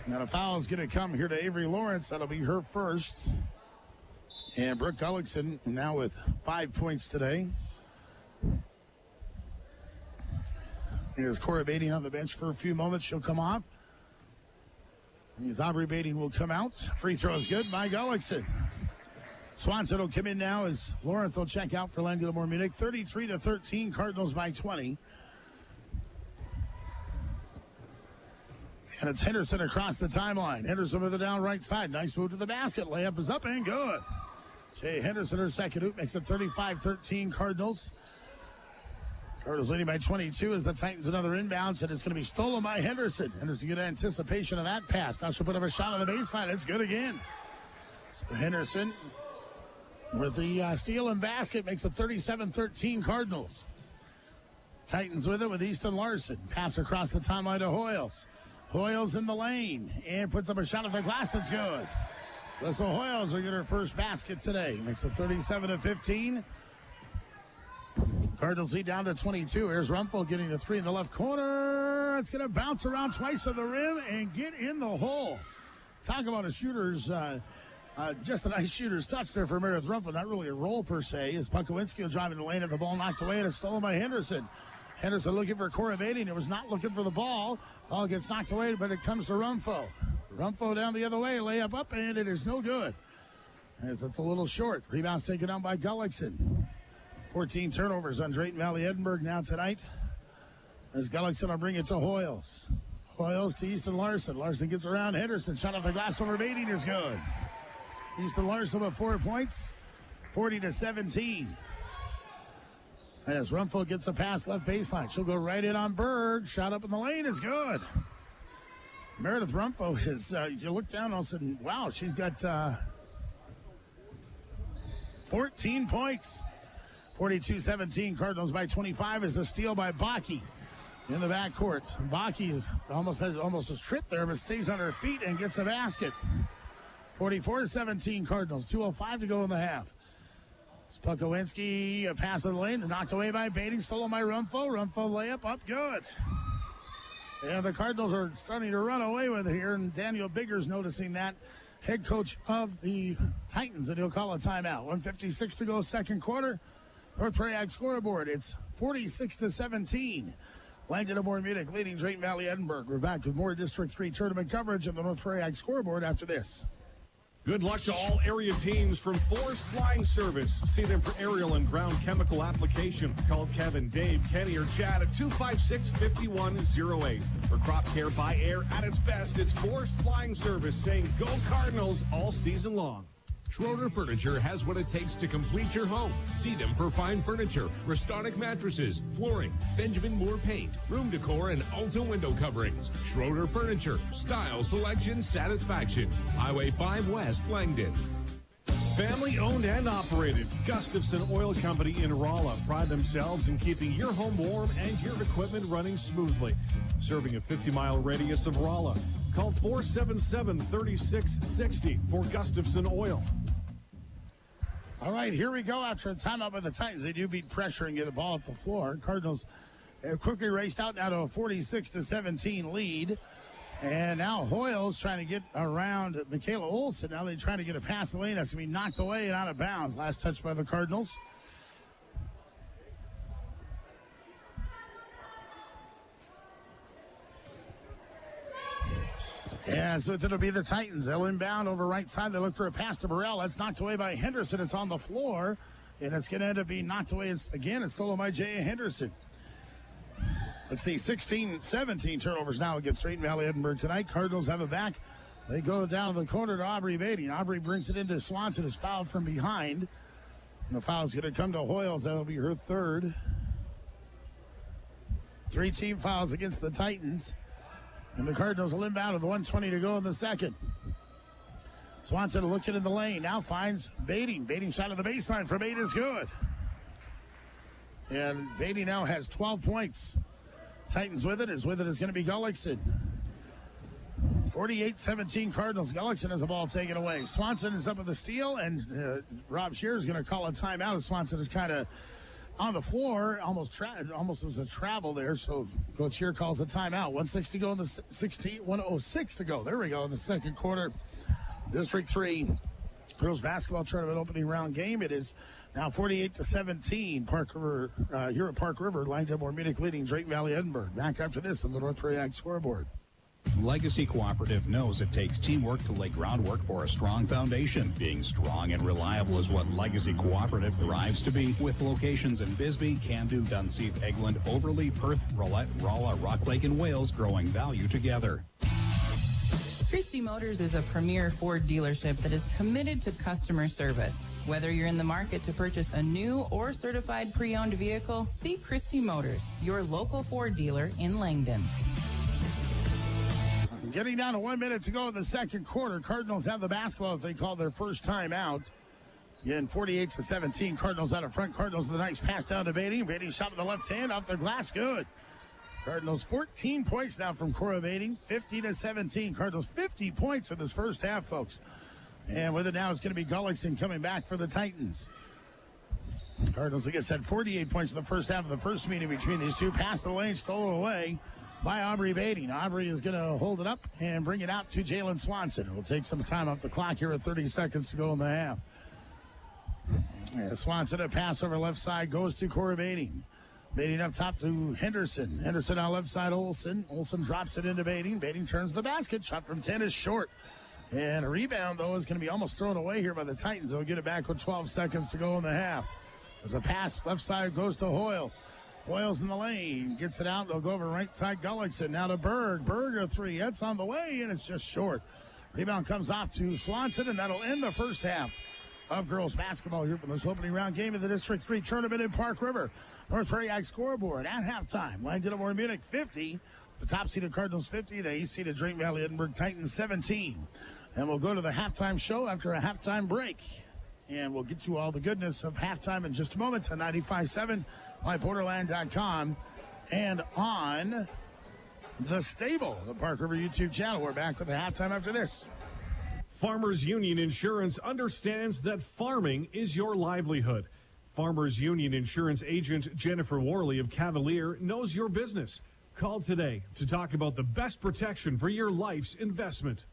Now the foul is going to come here to Avery Lawrence. That'll be her first. And Brooke Gullickson now with 5 points today. Here's Cora Bading on the bench for a few moments. She'll come off. As Aubrey Bading will come out. Free throw is good by Gullickson. Swanson will come in now as Lawrence will check out for Langdon at Munich. 33-13, Cardinals by 20. And it's Henderson across the timeline. Henderson with it down right side. Nice move to the basket. Layup is up and good. Jay Henderson, her second hoop, makes it 35-13 Cardinals. Cardinals leading by 22 as the Titans another inbound, and it's going to be stolen by Henderson. Henderson good anticipation of that pass. Now she'll put up a shot on the baseline. It's good again. So Henderson with the steal and basket makes it 37-13 Cardinals. Titans with it with Easton Larson. Pass across the timeline to Hoyles. Hoyles in the lane and puts up a shot at the glass. That's good. Alyssa Hoyles will get her first basket today. Makes it 37-15. Cardinals lead down to 22. Here's Rumpel getting a three in the left corner. It's going to bounce around twice to the rim and get in the hole. Talk about a shooter's, just a nice shooter's touch there for Meredith Rumpel. Not really a roll per se. As Pukowinski will drive in the lane at the ball knocked away and it's stolen by Henderson. Henderson looking for Cora Bading. It was not looking for the ball. Ball gets knocked away, but it comes to Rumpel. Rumpel down the other way, layup up, and it is no good. As it's a little short. Rebounds taken down by Gullickson. 14 turnovers on Drayton-Valley-Edinburg now tonight. As Gullickson will bring it to Hoyles. Hoyles to Easton Larson. Larson gets around Henderson. Shot off the glass over Bading is good. Easton Larson with 4 points. 40-17. As Rumpel gets a pass left baseline. She'll go right in on Berg. Shot up in the lane is good. Meredith Rumpel is, you look down all of a sudden, wow, she's got 14 points. 42-17, Cardinals by 25 is a steal by Bakke in the backcourt. Bakke is almost a trip there, but stays on her feet and gets a basket. 44-17, Cardinals. 2:05 to go in the half. Pukowinski, a pass in the lane, knocked away by Bading, stolen by Rumpel. Rumpel layup up good. And the Cardinals are starting to run away with it here, and Daniel Bigger's noticing that, head coach of the Titans, and he'll call a timeout. 1:56 to go, second quarter. North Prairie Ag scoreboard, it's 46-17. Langdon and Munich leading Drayton-Valley-Edinburg. We're back with more District 3 tournament coverage of the North Prairie Ag scoreboard after this. Good luck to all area teams from Forest Flying Service. See them for aerial and ground chemical application. Call Kevin, Dave, Kenny, or Chad at 256-5108. For crop care by air at its best, it's Forest Flying Service saying go Cardinals all season long. Schroeder Furniture has what it takes to complete your home. See them for fine furniture, Restonic mattresses, flooring, Benjamin Moore paint, room decor, and Ulta window coverings. Schroeder Furniture, style, selection, satisfaction. Highway 5 West, Langdon. Family owned and operated, Gustafson Oil Company in Rolla pride themselves in keeping your home warm and your equipment running smoothly. Serving a 50-mile radius of Rolla. Call 477-3660 for Gustafson Oil. All right, here we go after a timeout by the Titans. They do beat pressure and get the ball up the floor. Cardinals quickly raced out now to a 46-17 lead. And now Hoyles trying to get around Michaela Olsen. Now they try to get a pass in the lane. That's going to be knocked away and out of bounds. Last touch by the Cardinals. Yeah, so it'll be the Titans. They'll inbound over right side. They look for a pass to Burrell. That's knocked away by Henderson. It's on the floor, and it's going to end up being knocked away. It's stolen by Jay Henderson. Let's see, 17 turnovers now against Drayton-Valley-Edinburg tonight. Cardinals have it back. They go down to the corner to Aubrey Bading. Aubrey brings it into Swanson. Is fouled from behind. And the foul's going to come to Hoyles. That'll be her third. 3 team fouls against the Titans. And the Cardinals will inbound with 1:20 to go in the second. Swanson looking in the lane. Now finds Bading. Bading shot at the baseline from 8 is good. And Bading now has 12 points. Titans with it is going to be Gullickson. 48-17 Cardinals. Gullickson has the ball taken away. Swanson is up with the steal, and Rob Shear is going to call a timeout as Swanson is kind of on the floor. Almost was a travel there, so Coach Shear calls a timeout. 1:06 to go in the 1:06 to go. There we go in the second quarter. District 3 girls basketball tournament opening round game. It is now 48-17. Park River, here at Park River, Langdon Munich leading Drayton-Valley-Edinburg. Back after this on the North Prairie Ag scoreboard. Legacy Cooperative knows it takes teamwork to lay groundwork for a strong foundation. Being strong and reliable is what Legacy Cooperative thrives to be, with locations in Bisbee, Candu, Dunseith, Egland, Overlea, Perth, Rolette, Rolla, Rock Lake, and Wales, growing value together. Christie Motors is a premier Ford dealership that is committed to customer service. Whether you're in the market to purchase a new or certified pre-owned vehicle, see Christie Motors, your local Ford dealer in Langdon. Getting down to 1 minute to go in the second quarter. Cardinals have the basketball as they call their first time out. Again, 48-17. Cardinals out of front. Cardinals with a nice pass down to Beatty. Beatty shot with the left hand off the glass. Good. Cardinals 14 points now from Cora Beatty. 50-17. Cardinals 50 points in this first half, folks. And with it now, it's going to be Gullickson coming back for the Titans. Cardinals, like I said, 48 points in the first half of the first meeting between these two. Passed away, stolen away by Aubrey Beatty. Now, Aubrey is going to hold it up and bring it out to Jalen Swanson. It will take some time off the clock here with 30 seconds to go in the half. Yeah, Swanson, a pass over left side, goes to Cora Beatty. Beatty up top to Henderson. Henderson on left side, Olsen. Olsen drops it into Beatty. Beatty turns the basket. Shot from 10 is short. And a rebound, though, is going to be almost thrown away here by the Titans. They'll get it back with 12 seconds to go in the half. There's a pass. Left side goes to Hoyles. Hoyles in the lane. Gets it out. They'll go over right side. Gullickson. Now to Berg. Berg a three. That's on the way, and it's just short. Rebound comes off to Swanson, and that'll end the first half of girls basketball here from this opening round game of the District 3 tournament in Park River. North Prairie Ag scoreboard at halftime. Langdon over Munich 50. The top seeded Cardinals 50. The east seeded Drayton-Valley-Edinburg Titans 17. And we'll go to the halftime show after a halftime break. And we'll get you all the goodness of halftime in just a moment to 95.7, myporterland.com, and on the Stable, the Park River YouTube channel. We're back with the halftime after this. Farmers Union Insurance understands that farming is your livelihood. Farmers Union Insurance agent Jennifer Worley of Cavalier knows your business. Call today to talk about the best protection for your life's investment.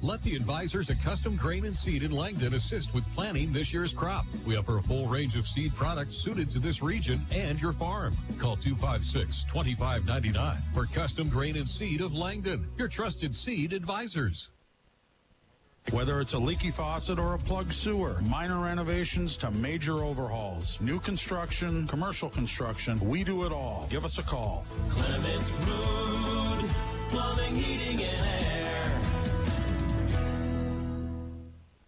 Let the advisors at Custom Grain and Seed in Langdon assist with planning this year's crop. We offer a full range of seed products suited to this region and your farm. Call 256-2599 for Custom Grain and Seed of Langdon, your trusted seed advisors. Whether it's a leaky faucet or a plugged sewer, minor renovations to major overhauls, new construction, commercial construction, we do it all. Give us a call. Clements Road, plumbing, heating, and air.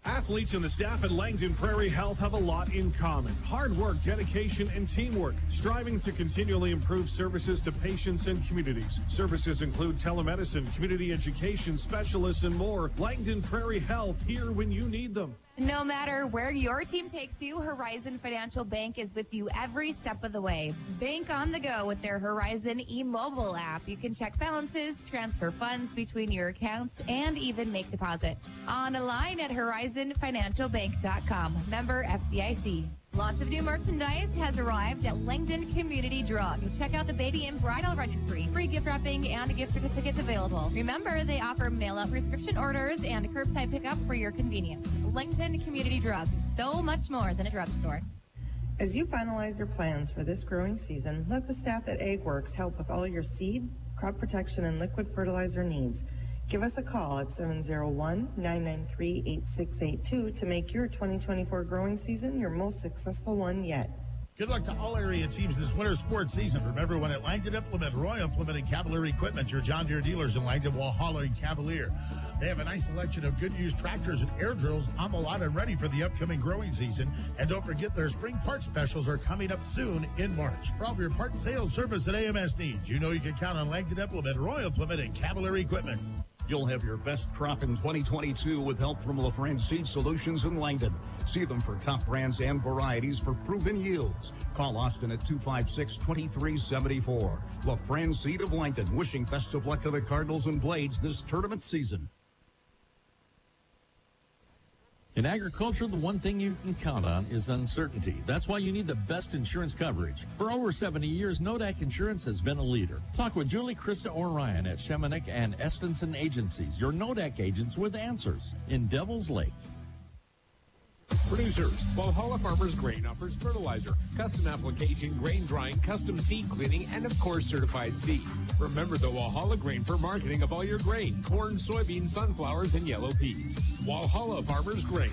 Athletes and the staff at Langdon Prairie Health have a lot in common. Hard work, dedication, and teamwork, striving to continually improve services to patients and communities. Services include telemedicine, community education, specialists, and more. Langdon Prairie Health, here when you need them. No matter where your team takes you, Horizon Financial Bank is with you every step of the way. Bank on the go with their Horizon e-mobile app. You can check balances, transfer funds between your accounts, and even make deposits. Online at horizonfinancialbank.com. Member FDIC. Lots of new merchandise has arrived at Langdon Community Drug. Check out the baby and bridal registry. Free gift wrapping and gift certificates available. Remember, they offer mail-out prescription orders and curbside pickup for your convenience. Langdon Community Drug. So much more than a drugstore. As you finalize your plans for this growing season, let the staff at AgWorks help with all your seed, crop protection, and liquid fertilizer needs. Give us a call at 701-993-8682 to make your 2024 growing season your most successful one yet. Good luck to all area teams this winter sports season. From everyone at Langdon Implement, Roy Implement, and Cavalier Equipment, your John Deere dealers in Langdon, Walhalla, and Cavalier. They have a nice selection of good used tractors and air drills on the lot and ready for the upcoming growing season. And don't forget their spring parts specials are coming up soon in March. For all of your parts sales, service, and AMS needs, you know you can count on Langdon Implement, Roy Implement, and Cavalier Equipment. You'll have your best crop in 2022 with help from LaFrance Seed Solutions in Langdon. See them for top brands and varieties for proven yields. Call Austin at 256-2374. LaFrance Seed of Langdon, wishing best of luck to the Cardinals and Blades this tournament season. In agriculture, the one thing you can count on is uncertainty. That's why you need the best insurance coverage. For over 70 years, Nodak Insurance has been a leader. Talk with Julie, Krista, or Ryan at Shemanek and Estenson Agencies, your Nodak agents with answers in Devil's Lake. Producers, Walhalla Farmers Grain offers fertilizer, custom application, grain drying, custom seed cleaning, and of course certified seed. Remember the Walhalla Grain for marketing of all your grain, corn, soybean, sunflowers, and yellow peas. Walhalla Farmers Grain.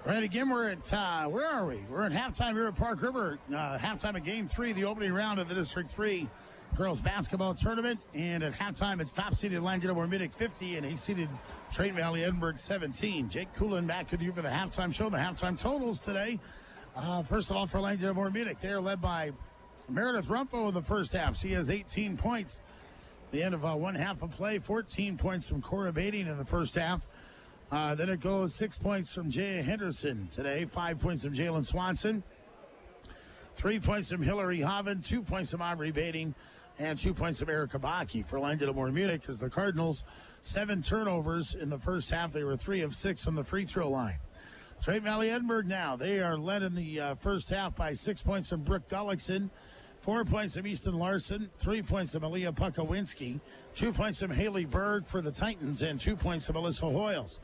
All right, again, we're at, where are we? We're at halftime here at Park River. Halftime of Game 3, the opening round of the District 3 girls basketball tournament. And at halftime, it's top-seeded Langdon over Munich 50, and he's-seeded Drayton-Valley-Edinburg 17. Jake Coolin back with you for the halftime show. The halftime totals today. First of all, for Langdon over Munich, they're led by Meredith Rumpho in the first half. She has 18 points. The end of one half of play, 14 points from Cora Bading in the first half. Then it goes 6 points from Jaya Henderson today, 5 points from Jalen Swanson, 3 points from Hillary Hoven, 2 points from Aubrey Bading, and 2 points from Erica Baki for Langdon Munich as the Cardinals, 7 turnovers in the first half. They were 3 of 6 from the free throw line. Drayton-Valley-Edinburg now. They are led in the first half by 6 points from Brooke Gullickson, 4 points from Easton Larson, 3 points from Aaliyah Pukowinski, 2 points from Haley Berg for the Titans, and 2 points from Alyssa Hoyles.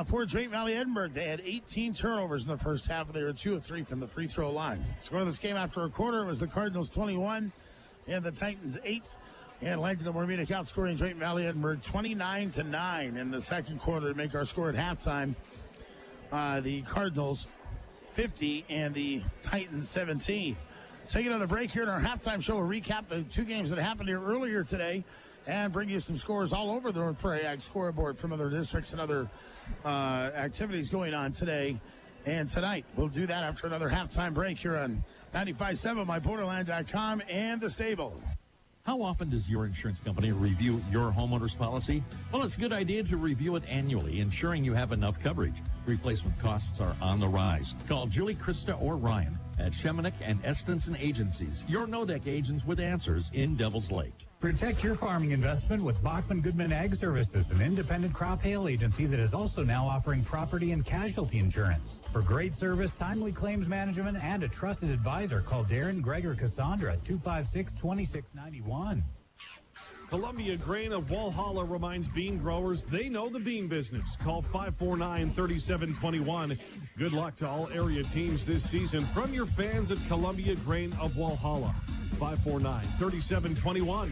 For Drayton-Valley-Edinburg, they had 18 turnovers in the first half, and they were 2 of 3 from the free throw line. Score of this game after a quarter was the Cardinals 21 and the Titans 8. And Langdon Munich outscoring Drayton-Valley-Edinburg 29-9 in the second quarter to make our score at halftime. The Cardinals 50 and the Titans 17. Take another break here in our halftime show. We'll recap the 2 games that happened here earlier today and bring you some scores all over the North Prairie Ag scoreboard from other districts and other activities going on today and tonight. We'll do that after another halftime break here on 95.7, myborderland.com, and The Stable. How often does your insurance company review your homeowner's policy? Well, it's a good idea to review it annually, ensuring you have enough coverage. Replacement costs are on the rise. Call Julie, Krista, or Ryan at Shemanek and Estenson Agencies, your no-deck agents with answers in Devil's Lake. Protect your farming investment with Bachman Goodman Ag Services, an independent crop hail agency that is also now offering property and casualty insurance. For great service, timely claims management, and a trusted advisor, call Darren, Greg, or Cassandra at 256-2691. Columbia Grain of Walhalla reminds bean growers they know the bean business. Call 549-3721. Good luck to all area teams this season from your fans at Columbia Grain of Walhalla. 549-3721.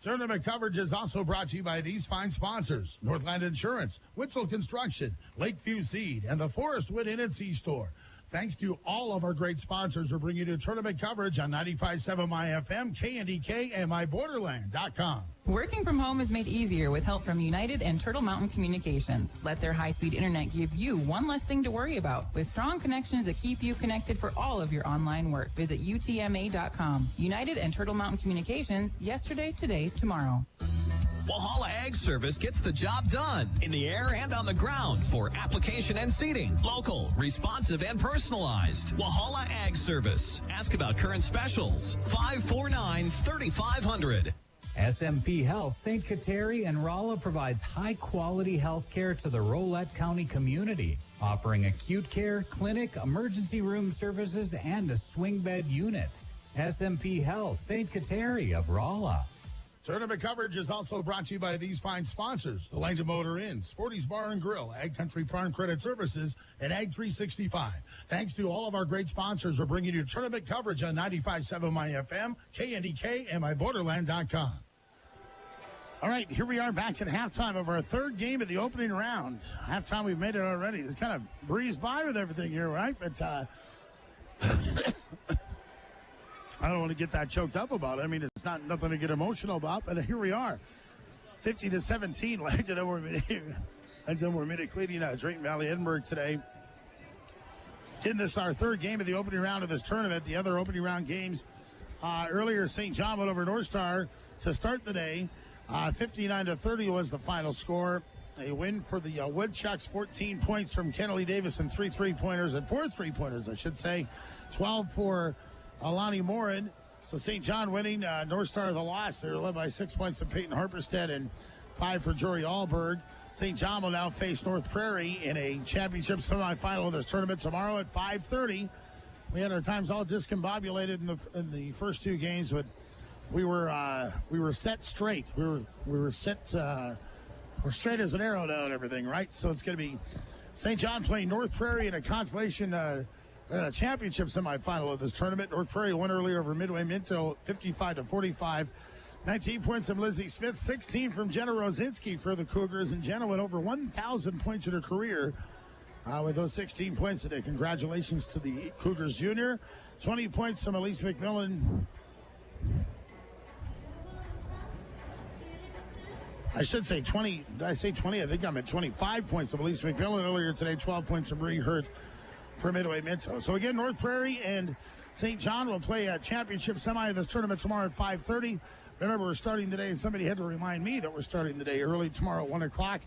Tournament coverage is also brought to you by these fine sponsors: Northland Insurance, Witzel Construction, Lakeview Seed, and the Forest Wood Inn and Sea Store. Thanks to all of our great sponsors, we're bringing you tournament coverage on 95.7 MyFM, KNDK, and MyBorderland.com. Working from home is made easier with help from United and Turtle Mountain Communications. Let their high-speed internet give you one less thing to worry about with strong connections that keep you connected for all of your online work. Visit UTMA.com. United and Turtle Mountain Communications, yesterday, today, tomorrow. Walhalla Ag Service gets the job done in the air and on the ground for application and seeding. Local, responsive, and personalized. Walhalla Ag Service. Ask about current specials. 549-3500. SMP Health, St. Kateri and Rolla provides high-quality health care to the Rolette County community, offering acute care, clinic, emergency room services, and a swing bed unit. SMP Health, St. Kateri of Rolla. Tournament coverage is also brought to you by these fine sponsors: the Langdon Motor Inn, Sporty's Bar and Grill, Ag Country Farm Credit Services, and Ag 365. Thanks to all of our great sponsors, we're bringing you tournament coverage on 95.7 MyFM, KNDK, and MyBorderland.com. All right, here we are back at halftime of our third game of the opening round. Halftime, we've made it already. It's kind of breezed by with everything here, right? But I don't want to get that choked up about it. I mean, it's not nothing to get emotional about, but here we are. 50-17, Langdon leading Drayton-Valley-Edinburg today. Getting this our third game of the opening round of this tournament. The other opening round games earlier, St. John went over North Star to start the day. 59-30 was the final score. A win for the Woodchucks, 14 points from Kennedy Davis and 3 3-pointers, and 4 3-pointers, I should say. 12 for Alani Morin. So St. John winning, North Star the loss. They're led by 6 points from Peyton Harperstead and 5 for Jory Allberg. St. John will now face North Prairie in a championship semifinal of this tournament tomorrow at 5:30. We had our times all discombobulated in the first 2 games, but we were set straight. We were set. We're straight as an arrow now and everything, right? So it's going to be St. John playing North Prairie in a consolation championship semifinal of this tournament. North Prairie won earlier over Midway Minto, 55-45. 19 points from Lizzie Smith, 16 from Jenna Rosinski for the Cougars, and Jenna went over 1,000 points in her career with those 16 points today. Congratulations to the Cougars Junior. 20 points from Elise McMillan. I should say 20. Did I say 20? I think I'm at 25 points from Elise McMillan earlier today. 12 points from Bree Hurt for Midway Minto. So again, North Prairie and St. John will play a championship semi of this tournament tomorrow at 5:30. Remember, we're starting today, and somebody had to remind me that we're starting today early tomorrow at 1 o'clock.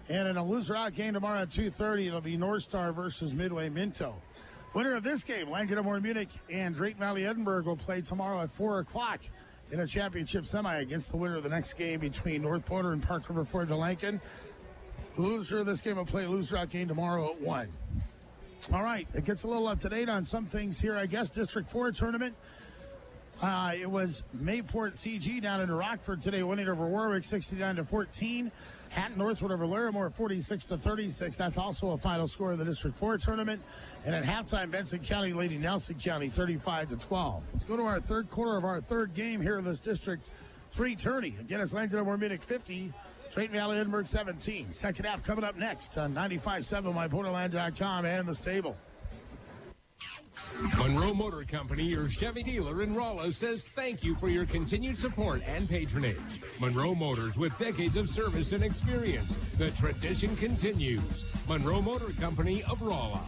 And in a loser-out game tomorrow at 2:30, it'll be North Star versus Midway Minto. Winner of this game, Langdon Munich and Drayton-Valley-Edinburg will play tomorrow at 4 o'clock in a championship semi against the winner of the next game between North Porter and Park River Forge of Langdon. The loser of this game will play a loser-out game tomorrow at 1. All right, it gets a little up-to-date on some things here, I guess. District 4 tournament. It was Mayport CG down in Rockford today, winning over Warwick 69-14. Hatton Northwood over Larimore 46-36. That's also a final score of the District 4 tournament. And at halftime, Benson County leading Nelson County 35-12. Let's go to our third quarter of our third game here in this District 3 tourney. Again, it's Langdon Munich 50, Drayton-Valley-Edinburg 17. Second half coming up next on 95.7 myporterland.com and the stable. Monroe Motor Company, your Chevy dealer in Rolla, says thank you for your continued support and patronage. Monroe Motors, with decades of service and experience. The tradition continues. Monroe Motor Company of Rolla.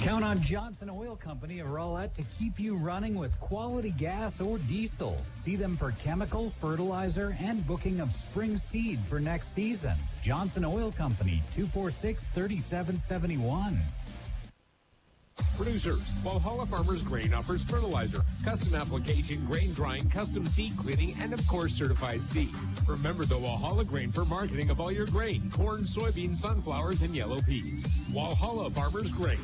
Count on Johnson Oil Company of Rolla to keep you running with quality gas or diesel. See them for chemical, fertilizer, and booking of spring seed for next season. Johnson Oil Company, 246-3771. Producers, Valhalla Farmers Grain offers fertilizer, custom application, grain drying, custom seed cleaning, and of course certified seed. Remember the Valhalla Grain for marketing of all your grain, corn, soybean, sunflowers, and yellow peas. Valhalla Farmers Grain.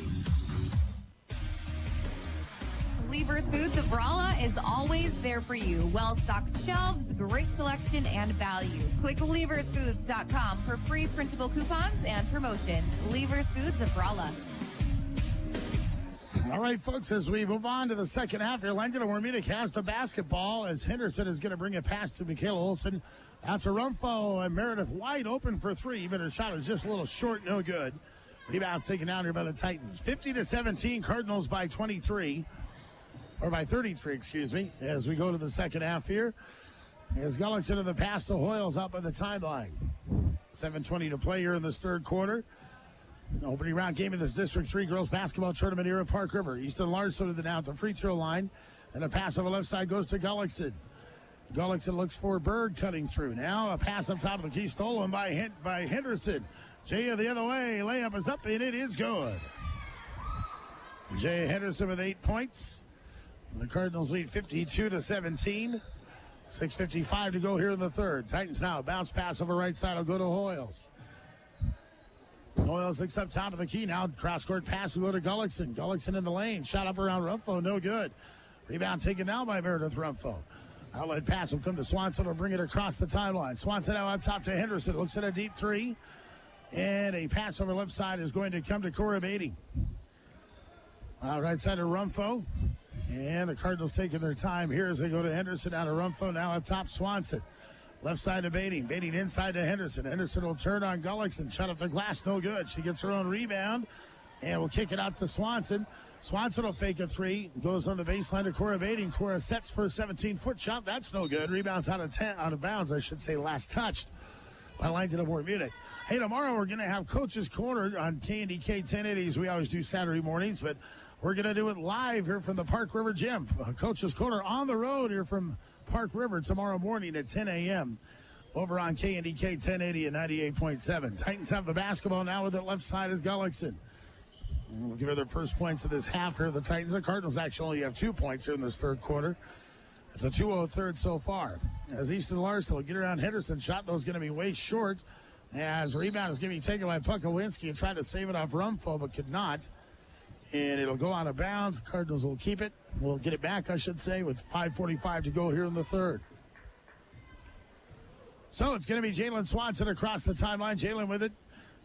Lever's Foods of Rolla is always there for you. Well-stocked shelves, great selection, and value. Click leversfoods.com for free printable coupons and promotions. Lever's Foods of Rolla. All right, folks, as we move on to the second half here, Langdon Munich has the basketball as Henderson is going to bring it past to Michaela Olson. Out to Rumfo and Meredith White open for three, but her shot is just a little short, no good. Rebounds taken down here by the Titans. 50-17, Cardinals by 23. Or by 33, excuse me, as we go to the second half here. As Gullickson of the pass to Hoyles out by the timeline. 7:20 to play here in this third quarter. Opening round game of this District 3 girls basketball tournament here at Park River. Easton Larson to now at the free throw line. And a pass on the left side goes to Gullickson. Gullickson looks for Bird cutting through. Now a pass up top of the key stolen by Henderson. Jay the other way. Layup is up and it is good. Jay Henderson with 8 points. The Cardinals lead 52-17. 6:55 to go here in the third. Titans now bounce pass over right side will go to Hoyles. Hoyles looks up top of the key now. Cross-court pass will go to Gullickson. Gullickson in the lane. Shot up around Rumfo. No good. Rebound taken down by Meredith Rumfo. Outlet pass will come to Swanson. Will bring it across the timeline. Swanson now up top to Henderson. Looks at a deep three. And a pass over left side is going to come to Cora Beatty. Right side to Rumfo. And the Cardinals taking their time here as they go to Henderson out of Rumfo. Now up top Swanson. Left side to Bating. Bating inside to Henderson. Henderson will turn on Gullickson. Shut up the glass. No good. She gets her own rebound. And will kick it out to Swanson. Swanson will fake a three. Goes on the baseline to Cora Bating. Cora sets for a 17-foot shot. That's no good. Rebounds out of bounds, I should say. Last touched by Langdon Munich. Hey, tomorrow we're going to have Coach's Corner on KNDK 1080 as we always do Saturday mornings. But we're going to do it live here from the Park River Gym. Coach's Corner on the road here from Park River tomorrow morning at 10 a.m. over on KNDK 1080 and 98.7. Titans have the basketball now with it left side is Gullickson. We'll give her their first points of this half here. The Titans and Cardinals actually only have 2 points here in this third quarter. It's a 2-0 third so far. As Easton Larson will get around Henderson. Shot though is going to be way short. As rebound is going to be taken by Puckowinski and tried to save it off Rumfo but could not. And it'll go out of bounds. Cardinals will keep it. We'll get it back, I should say, with 5:45 to go here in the third. So it's going to be Jalen Swanson across the timeline. Jalen with it.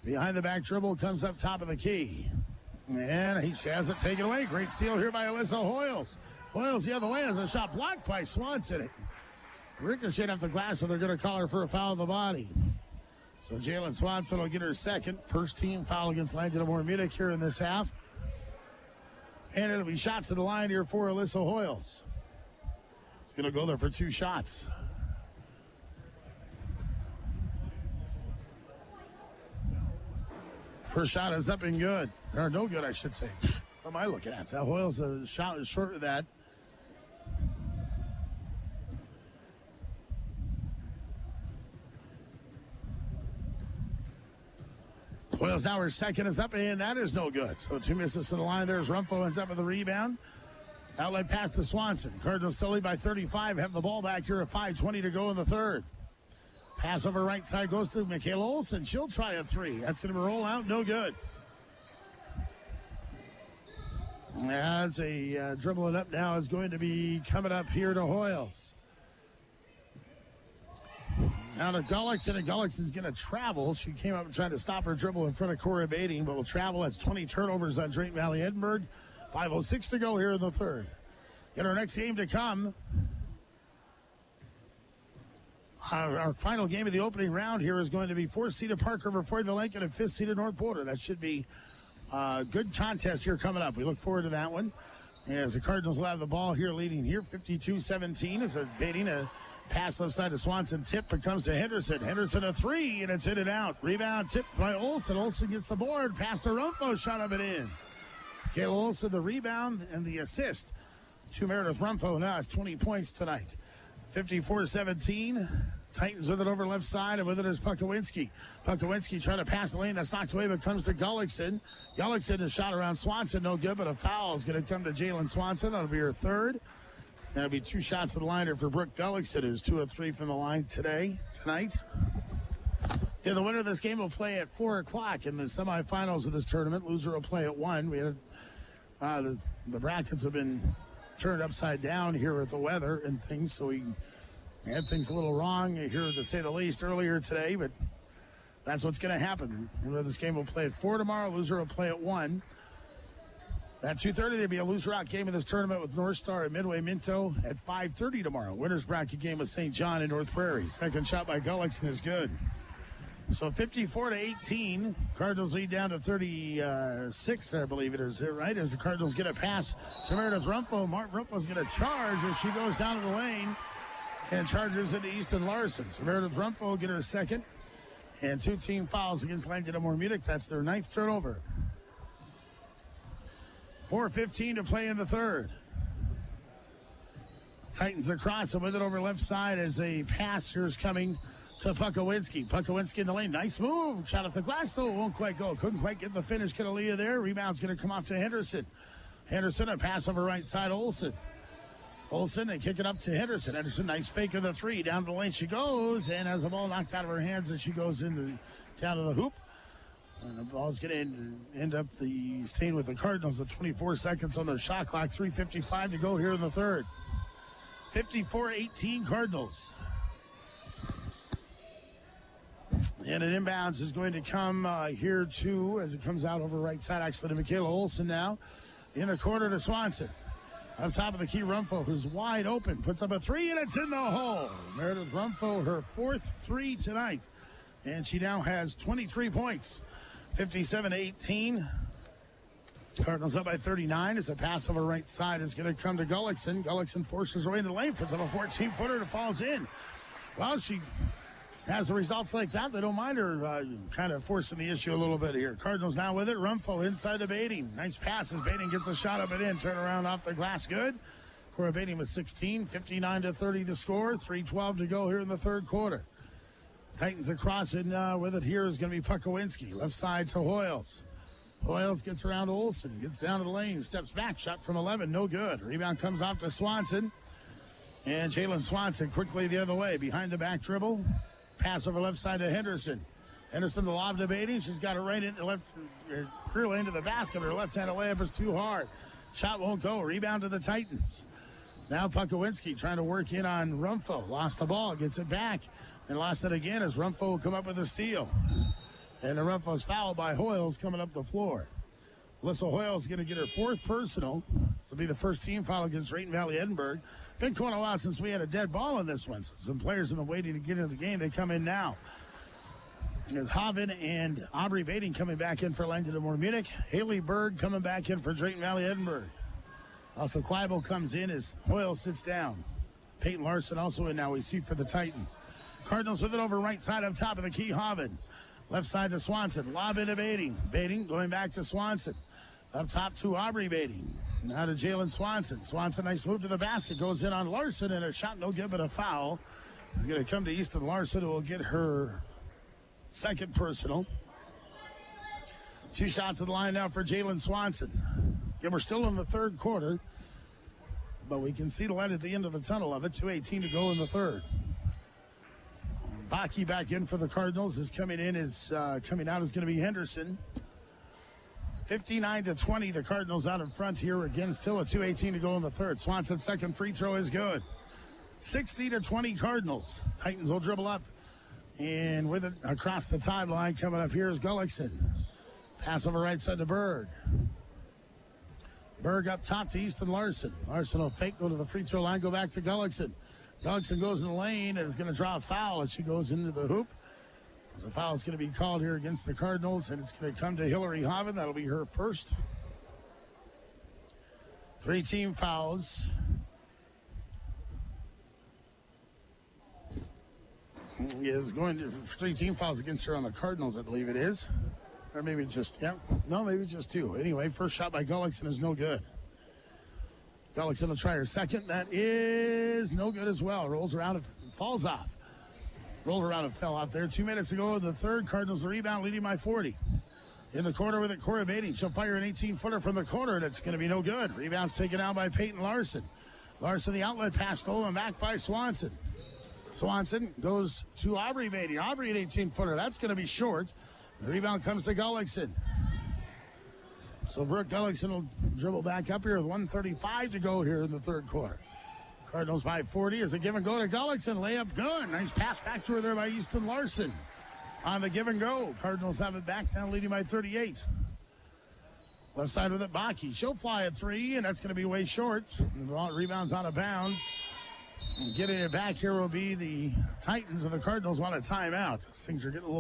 Behind the back dribble comes up top of the key. And he has it taken away. Great steal here by Alyssa Hoyles. Hoyles the other way has a shot blocked by Swanson. Ricochet off the glass, so they're going to call her for a foul of the body. So Jalen Swanson will get her second. First team foul against Langdon Munich here in this half. And it'll be shots to the line here for Alyssa Hoyles. It's going to go there for 2 shots. First shot is up and good. Or no good, I should say. What am I looking at? Hoyle's a shot short of that. Hoyle's now her second is up, and that is no good. So 2 misses to the line. There's Rumpho, ends up with a rebound. Outlet pass to Swanson. Cardinals still lead by 35. Have the ball back here at 5:20 to go in the third. Pass over right side goes to Michaela Olsen. She'll try a three. That's going to roll out. No good. As a dribbling up now is going to be coming up here to Hoyles. Now to Gullickson, and Gullickson's going to travel. She came up and tried to stop her dribble in front of Cora Bading, but will travel. That's 20 turnovers on Drayton-Valley-Edinburg. 5:06 to go here in the third. In our next game to come, our final game of the opening round here is going to be 4th-seeded Park River for the Lincoln and 5th-seeded North Border. That should be a good contest here coming up. We look forward to that one. As the Cardinals will have the ball here, leading here 52-17 as they're baiting a pass left side to Swanson. Tip, but comes to Henderson. Henderson a three, and it's in and out. Rebound tipped by Olsen. Olsen gets the board. Pass to Rumpho. Shot up and in. Kayla Olsen the rebound and the assist to Meredith Rumpho. Now it's 20 points tonight. 54-17. Titans with it over left side, and with it is Pukowinski. Pukowinski trying to pass the lane. That's knocked away, but comes to Gullickson. Gullickson is shot around Swanson. No good, but a foul is going to come to Jalen Swanson. That'll be her third. That'll be 2 shots to the line for Brooke Gullickson, who's 2 of 3 from the line tonight. Yeah, the winner of this game will play at 4 o'clock in the semifinals of this tournament. Loser will play at 1. We had the brackets have been turned upside down here with the weather and things, so we had things a little wrong here, to say the least, earlier today, but that's what's going to happen. This game will play at 4 tomorrow. Loser will play at 1. At 2:30, there'll be a loser out game in this tournament with North Star at Midway Minto at 5:30 tomorrow. Winner's bracket game with St. John and North Prairie. Second shot by Gullickson is good. So 54-18, Cardinals lead down to 36, I believe it is, right? As the Cardinals get a pass to Meredith Rumpho. Rumpho's going to charge as she goes down to the lane and charges into Easton Larson. So Meredith Rumpho will get her second. And 2 team fouls against Langdon and Munich. That's their 9th turnover. 4:15 to play in the third. Titans across, and with it over left side as a pass here's coming to Pukowinski. Pukowinski in the lane. Nice move. Shot off the glass, though. Won't quite go. Couldn't quite get the finish. Kanalia there. Rebound's going to come off to Henderson. Henderson, a pass over right side. Olsen, they kick it up to Henderson. Henderson, nice fake of the three. Down the lane she goes, and has the ball knocked out of her hands as she goes down to the hoop. And the ball's going to end up staying with the Cardinals at 24 seconds on the shot clock. 3:55 to go here in the third. 54-18 Cardinals. And an inbounds is going to come here too, as it comes out over right side, actually to Michaela Olsen now. In the corner to Swanson. Up top of the key, Rumpho, who's wide open, puts up a three, and it's in the hole. Meredith Rumpho, her 4th three tonight. And she now has 23 points. 57-18. Cardinals up by 39 as a pass over right side is going to come to Gullickson. Gullickson forces her way into the lane, puts up a 14-footer that falls in. Well, she has the results like that. They don't mind her kind of forcing the issue a little bit here. Cardinals now with it. Rumpho inside to Bading. Nice pass as Bading gets a shot up and in. Turn around off the glass. Good. Cora Bading with 16. 59-30 the score. 3:12 to go here in the third quarter. Titans across, and with it here is going to be Pukowinski. Left side to Hoyles. Hoyles gets around to Olsen. Gets down to the lane. Steps back. Shot from 11. No good. Rebound comes off to Swanson. And Jalen Swanson quickly the other way. Behind the back dribble. Pass over left side to Henderson. Henderson the lob debating. She's got it right into left, clearly into the basket. Her left-handed layup is too hard. Shot won't go. Rebound to the Titans. Now Pukowinski trying to work in on Rumpho. Lost the ball. Gets it back. And lost it again as Rumpho will come up with a steal. And the Rumpho's fouled by Hoyles coming up the floor. Alyssa Hoyles is going to get her 4th personal. This will be the first team foul against Drayton-Valley-Edinburg. Been quite a while since we had a dead ball in this one. So some players have been waiting to get into the game. They come in now. As Hoven and Aubrey Bading coming back in for Langdon and Munich. Haley Berg coming back in for Drayton-Valley-Edinburg. Also, Quibel comes in as Hoyles sits down. Peyton Larson also in now. We see for the Titans. Cardinals with it over right side up top of the key, Hoven. Left side to Swanson. Lob into Bading. Bading going back to Swanson. Up top to Aubrey Beatty. Now to Jalen Swanson. Swanson, nice move to the basket. Goes in on Larson, and a shot no good, but a foul. Is going to come to Easton Larson, who will get her second personal. 2 shots at the line now for Jalen Swanson. Again, we're still in the third quarter, but we can see the light at the end of the tunnel of it. 2:18 to go in the third. Baki back in for the Cardinals. Coming out is going to be Henderson. 59-20, the Cardinals out in front here again. Still a 2:18 to go in the third. Swanson's second free throw is good. 60-20 Cardinals. Titans will dribble up. And with it across the timeline coming up here is Gullickson. Pass over right side to Berg. Berg up top to Easton Larson. Larson will fake, go to the free throw line, go back to Gullickson. Gullickson goes in the lane and is going to draw a foul as she goes into the hoop. The foul is going to be called here against the Cardinals, and it's going to come to Hillary Hoven. That'll be her first. 3 team fouls. Is going to 3 team fouls against her on the Cardinals, I believe it is. Or maybe just, maybe just 2. Anyway, first shot by Gullickson is no good. Gullickson will try her second. That is no good as well. Rolls around and falls off. Rolled around and fell out there. 2 minutes ago, the third. Cardinals the rebound, leading by 40. In the corner with it, Cora Beatty. She'll fire an 18-footer from the corner, and it's going to be no good. Rebound's taken out by Peyton Larson. Larson, the outlet pass stolen back by Swanson. Swanson goes to Aubrey Beatty. Aubrey, an 18-footer. That's going to be short. The rebound comes to Gullickson. So Brooke Gullickson will dribble back up here with 1:35 to go here in the third quarter. Cardinals by 40 as a give and go to Gullickson. Layup good. Nice pass back to her there by Easton Larson. On the give and go. Cardinals have it back now, leading by 38. Left side with it, Baki. She'll fly a 3, and that's going to be way short. Rebounds out of bounds. And getting it back here will be the Titans, and the Cardinals want a timeout. Things are getting a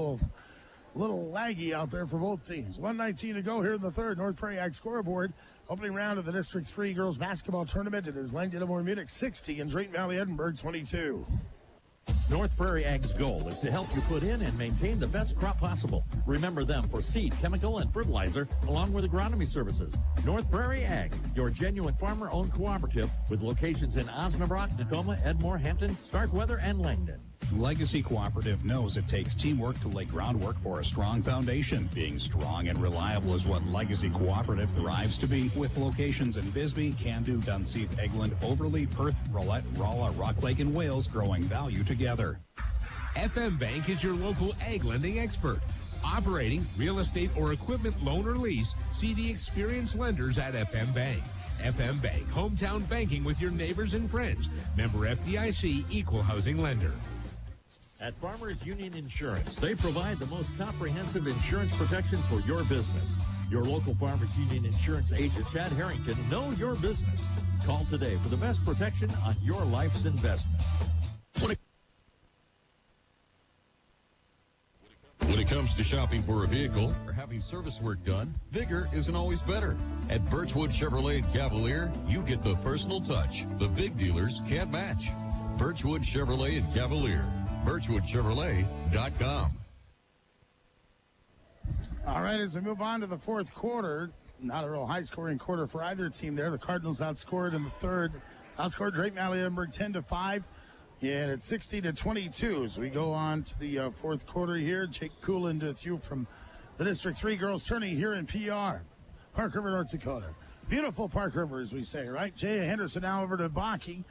little laggy out there for both teams. 1:19 to go here in the third. North Prairie Ag scoreboard. Opening round of the District 3 girls basketball tournament. It is Langdon Munich 60 and Drayton-Valley-Edinburg 22. North Prairie Ag's goal is to help you put in and maintain the best crop possible. Remember them for seed, chemical, and fertilizer, along with agronomy services. North Prairie Ag, your genuine farmer-owned cooperative with locations in Osnabrock, Tacoma, Edmore, Hampton, Starkweather, and Langdon. Legacy Cooperative knows it takes teamwork to lay groundwork for a strong foundation. Being strong and reliable is what Legacy Cooperative thrives to be, with locations in Bisbee, Candu, Dunseith, Egland, Overlea, Perth, Rolette, Rolla, Rock Lake, and Wales, growing value together. FM Bank is your local ag lending expert. Operating, real estate, or equipment loan or lease, see the experienced lenders at FM Bank. FM Bank, hometown banking with your neighbors and friends. Member FDIC, equal housing lender. At Farmers Union Insurance, they provide the most comprehensive insurance protection for your business. Your local Farmers Union Insurance agent, Chad Harrington, know your business. Call today for the best protection on your life's investment. When it comes to shopping for a vehicle or having service work done, bigger isn't always better. At Birchwood Chevrolet and Cavalier, you get the personal touch the big dealers can't match. Birchwood Chevrolet and Cavalier. BirchwoodChevrolet.com. All right, as we move on to the fourth quarter, not a real high-scoring quarter for either team there. The Cardinals outscored in the third. Outscored Drayton-Valley-Edinburg 10-5. And it's 60-22 as we go on to the fourth quarter here. Jake Cooland with you from the District 3 girls tourney here in PR, Park River, North Dakota. Beautiful Park River, as we say, right? Jay Henderson now over to Baki.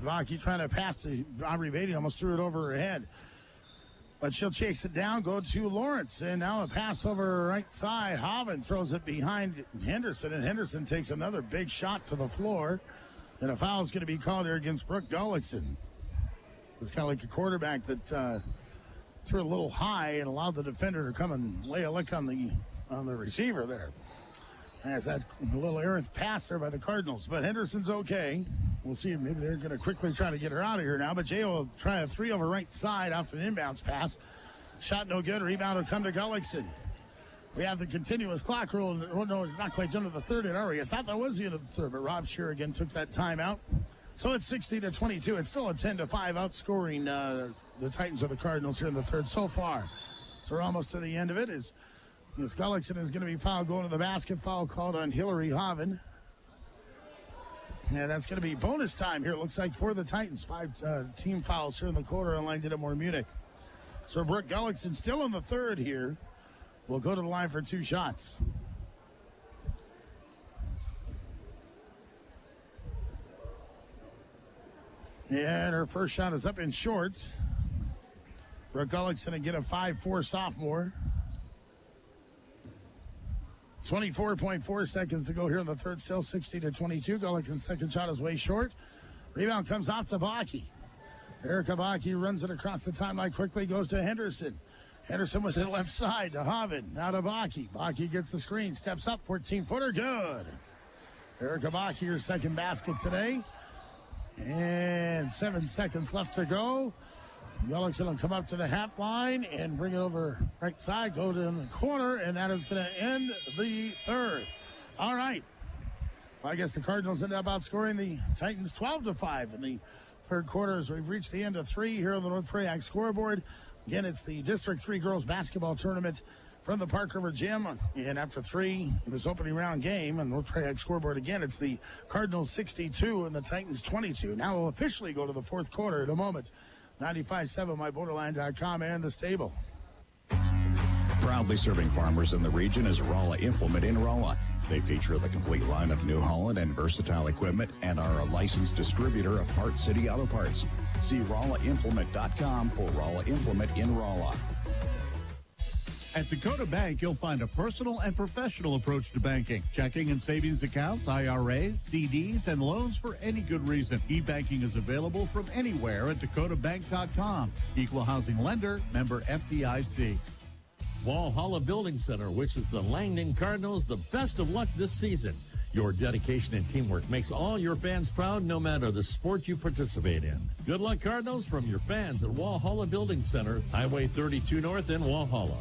Baki trying to pass to Aubrey Beatty, almost threw it over her head. But she'll chase it down, go to Lawrence, and now a pass over right side. Hoven throws it behind Henderson, and Henderson takes another big shot to the floor. And a foul is going to be called here against Brooke Gullickson. It's kind of like a quarterback that threw a little high and allowed the defender to come and lay a lick on the receiver there. There's that little errant pass there by the Cardinals. But Henderson's okay. We'll see. Maybe they're going to quickly try to get her out of here now. But Jay will try a 3 over right side off an inbounds pass. Shot no good. Rebound will come to Gullickson. We have the continuous clock rule. Oh, no, it's not quite done to the third yet, are we? I thought that was the end of the third, but Rob Shear again took that timeout. So it's 60-22. It's still a 10-5 outscoring the Titans or the Cardinals here in the third so far. So we're almost to the end of it as This Gullickson is going to be fouled going to the basket. Foul called on Hillary Hoven. And that's going to be bonus time here. It looks like for the Titans. 5 team fouls here in the quarter on Langdon and Munich. So Brooke Gullickson still in the third here. Will go to the line for 2 shots. And her first shot is up and short. Brooke Gullickson again, a 5'4" sophomore. 24.4 seconds to go here in the third, still 60-22. Gullickson's second shot is way short. Rebound comes off to Bakke. Erica Bakke runs it across the timeline quickly, goes to Henderson. Henderson with the left side to Hoven. Now to Bakke. Bakke gets the screen, steps up, 14-footer, good. Erica Bakke, her second basket today. And 7 seconds left to go. Gullickson will come up to the half line and bring it over right side, go to the corner, and that is going to end the third. All right. Well, I guess the Cardinals end up outscoring the Titans 12-5 in the third quarter as we've reached the end of 3 here on the North Prairie Ag scoreboard. Again, it's the District 3 girls basketball tournament from the Park River Gym. And after 3 in this opening round game on North Prairie Ag scoreboard again, it's the Cardinals 62 and the Titans 22. Now we'll officially go to the fourth quarter in a moment. 95.7 myborderline.com and the stable. Proudly serving farmers in the region is Rolla Implement in Rolla. They feature the complete line of New Holland and versatile equipment and are a licensed distributor of Part City Auto Parts. See RollaImplement.com for Rolla Implement in Rolla. At Dakota Bank, you'll find a personal and professional approach to banking. Checking and savings accounts, IRAs, CDs, and loans for any good reason. E-banking is available from anywhere at dakotabank.com. Equal housing lender, member FDIC. Walhalla Building Center wishes the Langdon Cardinals the best of luck this season. Your dedication and teamwork makes all your fans proud no matter the sport you participate in. Good luck, Cardinals, from your fans at Walhalla Building Center, Highway 32 North in Walhalla.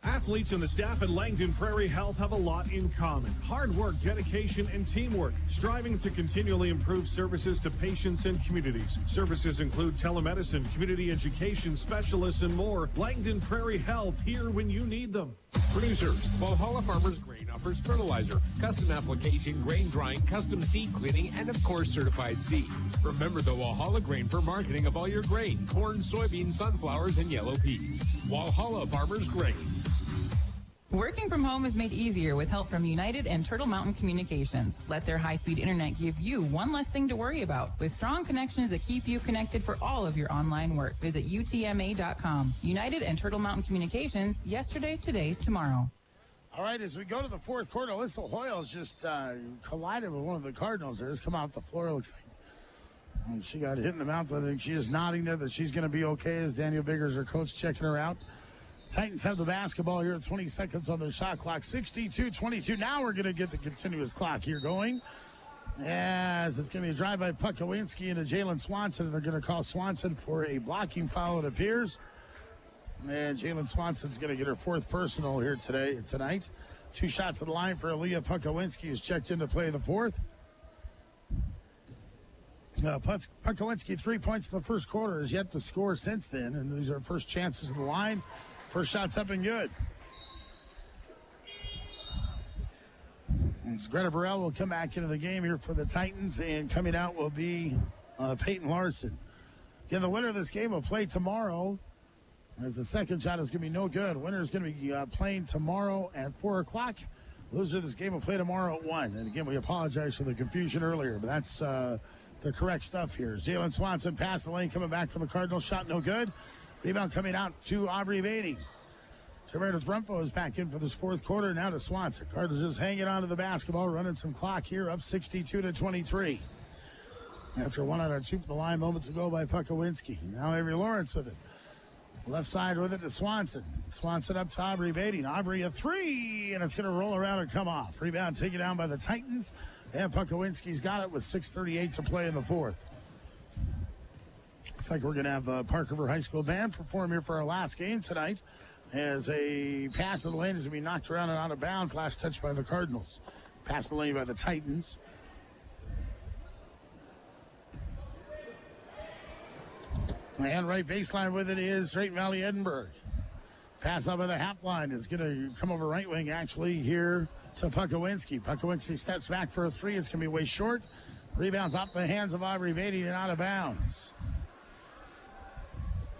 Athletes and the staff at Langdon Prairie Health have a lot in common. Hard work, dedication, and teamwork, striving to continually improve services to patients and communities. Services include telemedicine, community education, specialists, and more. Langdon Prairie Health, here when you need them. Producers, Walhalla Farmers Grain offers fertilizer, custom application, grain drying, custom seed cleaning, and of course certified seed. Remember the Walhalla grain for marketing of all your grain, corn, soybean, sunflowers, and yellow peas. Walhalla Farmers Grain. Working from home is made easier with help from United and Turtle Mountain Communications. Let their high-speed internet give you one less thing to worry about with strong connections that keep you connected for all of your online work. Visit UTMA.com. United and Turtle Mountain Communications, yesterday, today, tomorrow. All right, as we go to the fourth quarter, Alyssa Hoyles just collided with one of the Cardinals there. Just come off the floor. It looks like she got hit in the mouth. I think she is nodding there that she's going to be okay as Daniel Biggers, her coach, checking her out. Titans have the basketball here at 20 seconds on their shot clock. 62-22. Now we're going to get the continuous clock here going. As it's going to be a drive by Pukowinski into Jalen Swanson. They're going to call Swanson for a blocking foul, it appears. And Jalen Swanson's going to get her fourth personal here tonight. 2 shots at the line for Aaliyah Pukowinski, who's checked in to play the fourth. Pukowinski, 3 points in the first quarter, has yet to score since then. And these are first chances at the line. First shot's up and good. And Greta Burrell will come back into the game here for the Titans, and coming out will be Peyton Larson. Again, the winner of this game will play tomorrow, as the second shot is going to be no good. Winner is going to be playing tomorrow at 4 o'clock. Loser of this game will play tomorrow at 1. And again, we apologize for the confusion earlier, but that's the correct stuff here. Jalen Swanson past the lane, coming back for the Cardinals. Shot no good. Rebound coming out to Aubrey Beatty. Meredith Brumfo is back in for this fourth quarter. Now to Swanson. Cardinals just hanging on to the basketball, running some clock here, up 62-23. After 1 out of 2 from the line moments ago by Pukowinski. Now Avery Lawrence with it. Left side with it to Swanson. Swanson up to Aubrey Beatty. Aubrey a 3, and it's going to roll around and come off. Rebound taken down by the Titans. And Pukowinski's got it with 6:38 to play in the fourth. Looks like we're going to have Park River High School Band perform here for our last game tonight, as a pass to the lane is going to be knocked around and out of bounds. Last touch by the Cardinals. Pass to the lane by the Titans. And right baseline with it is Drayton-Valley-Edinburg. Pass up at the half line is going to come over right wing, actually, here to Puckowinski. Puckowinski steps back for a three. It's going to be way short. Rebounds off the hands of Aubrey Beatty and out of bounds.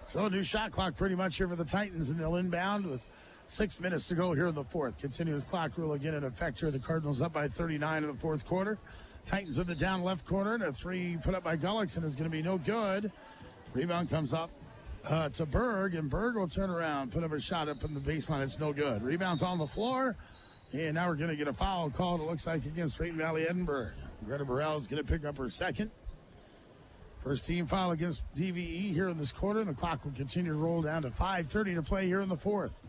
So a new shot clock pretty much here for the Titans, and they'll inbound with 6 minutes to go here in the fourth. Continuous clock rule again in effect here. The Cardinals up by 39 in the fourth quarter. Titans in the down left corner, and a three put up by Gullickson is going to be no good. Rebound comes up to Berg, and Berg will turn around, put up a shot up in the baseline. It's no good. Rebounds on the floor, and now we're going to get a foul called, it looks like, against Drayton-Valley-Edinburg. Greta Burrell is going to pick up her second. First team foul against DVE here in this quarter, and the clock will continue to roll down to 5:30 to play here in the fourth.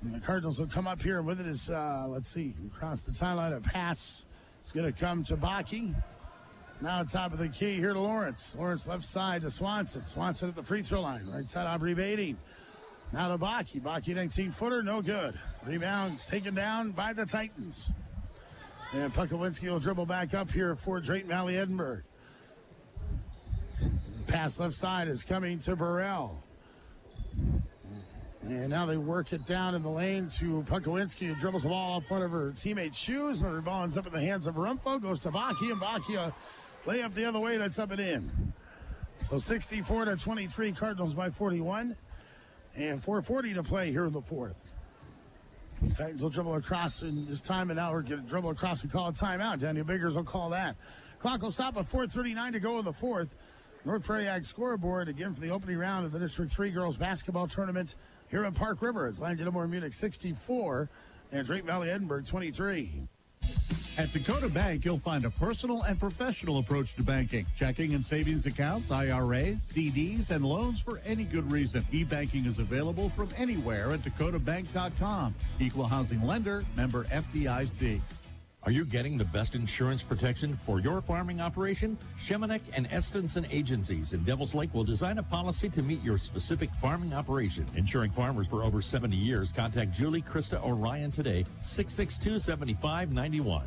And the Cardinals will come up here, and with it is, across the timeline, a pass. It's going to come to Bakke. Now top of the key here to Lawrence. Lawrence left side to Swanson. Swanson at the free throw line. Right side, Aubrey Beatty. Now to Bakke. Bakke 19-footer, no good. Rebounds taken down by the Titans. And Puckowinski will dribble back up here for Drayton-Valley-Edinburg. Pass left side is coming to Burrell. And now they work it down in the lane to Puckowinski, who dribbles the ball off one of her teammates' shoes. And the ball ends up in the hands of Rumpho. Goes to Bakke, and Bakke lay up the other way. That's up and in. So 64-23, Cardinals by 41. And 4:40 to play here in the fourth. The Titans will dribble across in this time, and now we're going to dribble across and call a timeout. Daniel Biggers will call that. Clock will stop at 4:39 to go in the fourth. North Prairie Ag scoreboard again for the opening round of the District 3 girls basketball tournament here in Park River. It's Langdon Munich 64 and Drayton-Valley-Edinburg 23. At Dakota Bank, you'll find a personal and professional approach to banking. Checking and savings accounts, IRAs, CDs, and loans for any good reason. E-banking is available from anywhere at dakotabank.com. Equal housing lender, member FDIC. Are you getting the best insurance protection for your farming operation? Shemanek and Estenson Agencies in Devils Lake will design a policy to meet your specific farming operation. Insuring farmers for over 70 years, contact Julie, Krista, or Ryan today, 662-7591.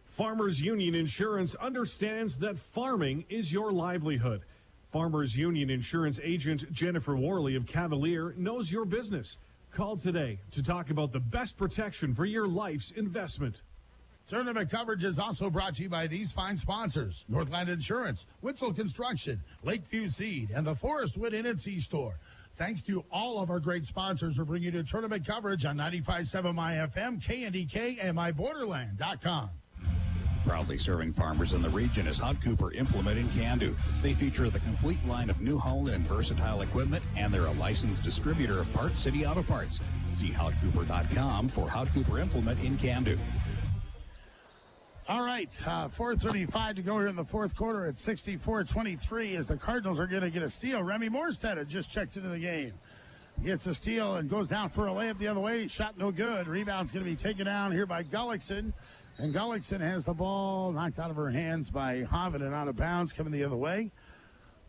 Farmers Union Insurance understands that farming is your livelihood. Farmers Union Insurance agent Jennifer Worley of Cavalier knows your business. Call today to talk about the best protection for your life's investment. Tournament coverage is also brought to you by these fine sponsors: Northland Insurance, Witzel Construction, Lakeview Seed, and the Forest Wood Inn and Sea Store. Thanks to all of our great sponsors for bringing you tournament coverage on 95.7 MyFM, KNDK, and MyBorderland.com. Proudly serving farmers in the region is Hot Cooper Implement in Candu. They feature the complete line of New Holland and versatile equipment, and they're a licensed distributor of Parts City Auto Parts. See HotCooper.com for Hot Cooper Implement in Candu. All right, 4:35 to go here in the fourth quarter at 64-23 as the Cardinals are going to get a steal. Remy Morstead had just checked into the game. Gets a steal and goes down for a layup the other way. Shot no good. Rebound's going to be taken down here by Gullickson. And Gullickson has the ball knocked out of her hands by Hovind and out of bounds coming the other way.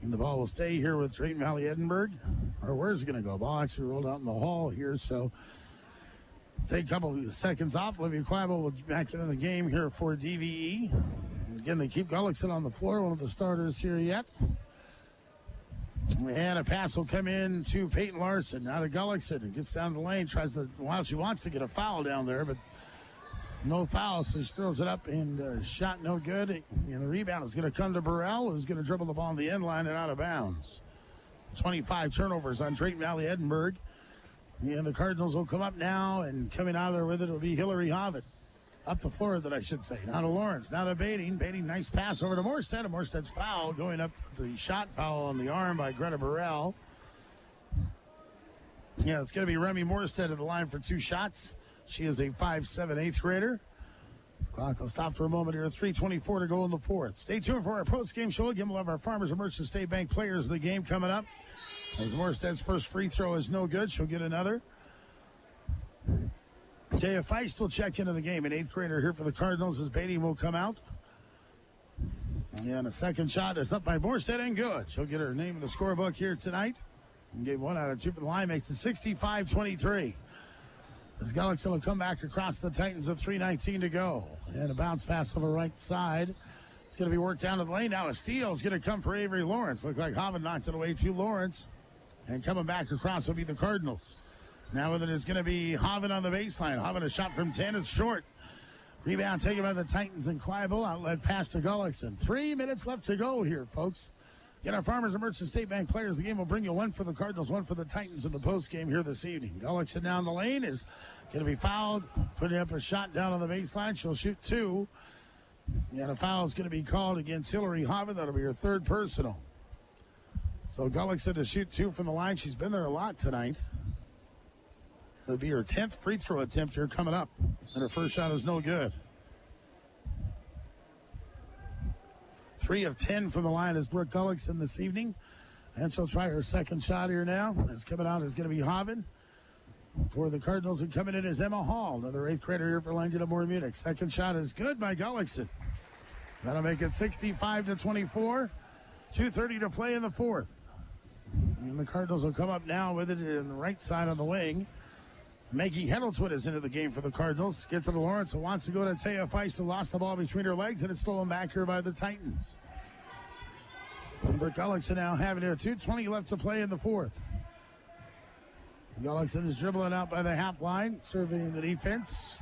And the ball will stay here with Drayton-Valley-Edinburg. Or where's it going to go? Ball actually rolled out in the hall here, so take a couple of seconds off. Olivia Quibel will be back into the game here for DVE. Again, they keep Gullickson on the floor, one of the starters here yet. And a pass will come in to Peyton Larson. Now to Gullickson. It gets down the lane, she wants to get a foul down there, but no foul, so she throws it up and shot no good. And the rebound is going to come to Burrell, who's going to dribble the ball on the end line and out of bounds. 25 turnovers on Drayton-Valley-Edinburg. And the Cardinals will come up now, and coming out of there with it will be Hillary Hovind. Up the floor, that I should say. Now to Lawrence. Now to Beatty. Beatty, nice pass over to Morstead. And Morstead's foul going up the shot foul on the arm by Greta Burrell. Yeah, it's going to be Remy Morstead at the line for two shots. She is a 5'7", 8th grader. The clock will stop for a moment here. 3:24 to go in the fourth. Stay tuned for our post-game show. Again, we'll have our Farmers and Merchant State Bank players of the game coming up. As Morstead's first free throw is no good, she'll get another. Jaya Feist will check into the game. An 8th grader here for the Cardinals as Beatty will come out. And a second shot is up by Morstead and good. She'll get her name in the scorebook here tonight. And gave 1 out of 2 for the line, makes it 65-23. As Gullickson will come back across the Titans at 3:19 to go. And a bounce pass over right side. It's going to be worked down to the lane. Now a steal is going to come for Avery Lawrence. Looked like Hovind knocked it away to Lawrence. And coming back across will be the Cardinals. Now with it is going to be Hoven on the baseline. Hoven, a shot from 10 is short. Rebound taken by the Titans and Quibble. Outlet pass to Gullickson. 3 minutes left to go here, folks. Get our Farmers and Merchant State Bank players. The game will bring you one for the Cardinals, one for the Titans in the postgame here this evening. Gullickson down the lane is going to be fouled. Putting up a shot down on the baseline. She'll shoot two. And a foul is going to be called against Hillary Hoven. That'll be her third personal. So Gullickson to shoot two from the line. She's been there a lot tonight. It'll be her 10th free throw attempt here coming up. And her first shot is no good. 3 of 10 from the line is Brooke Gullickson this evening. And she'll try her second shot here now. It's coming out is going to be Hoven. For the Cardinals, and coming in is Emma Hall, another 8th grader here for Langdon and Munich. Second shot is good by Gullickson. That'll make it 65-24. 2:30 to play in the fourth. And the Cardinals will come up now with it in the right side on the wing. Maggie Heddleswood is into the game for the Cardinals. Gets it to Lawrence, who wants to go to Taya Feist, who lost the ball between her legs, and it's stolen back here by the Titans. Brooke Gullickson now having it. 2:20 left to play in the fourth. Gullickson is dribbling out by the half line, serving the defense.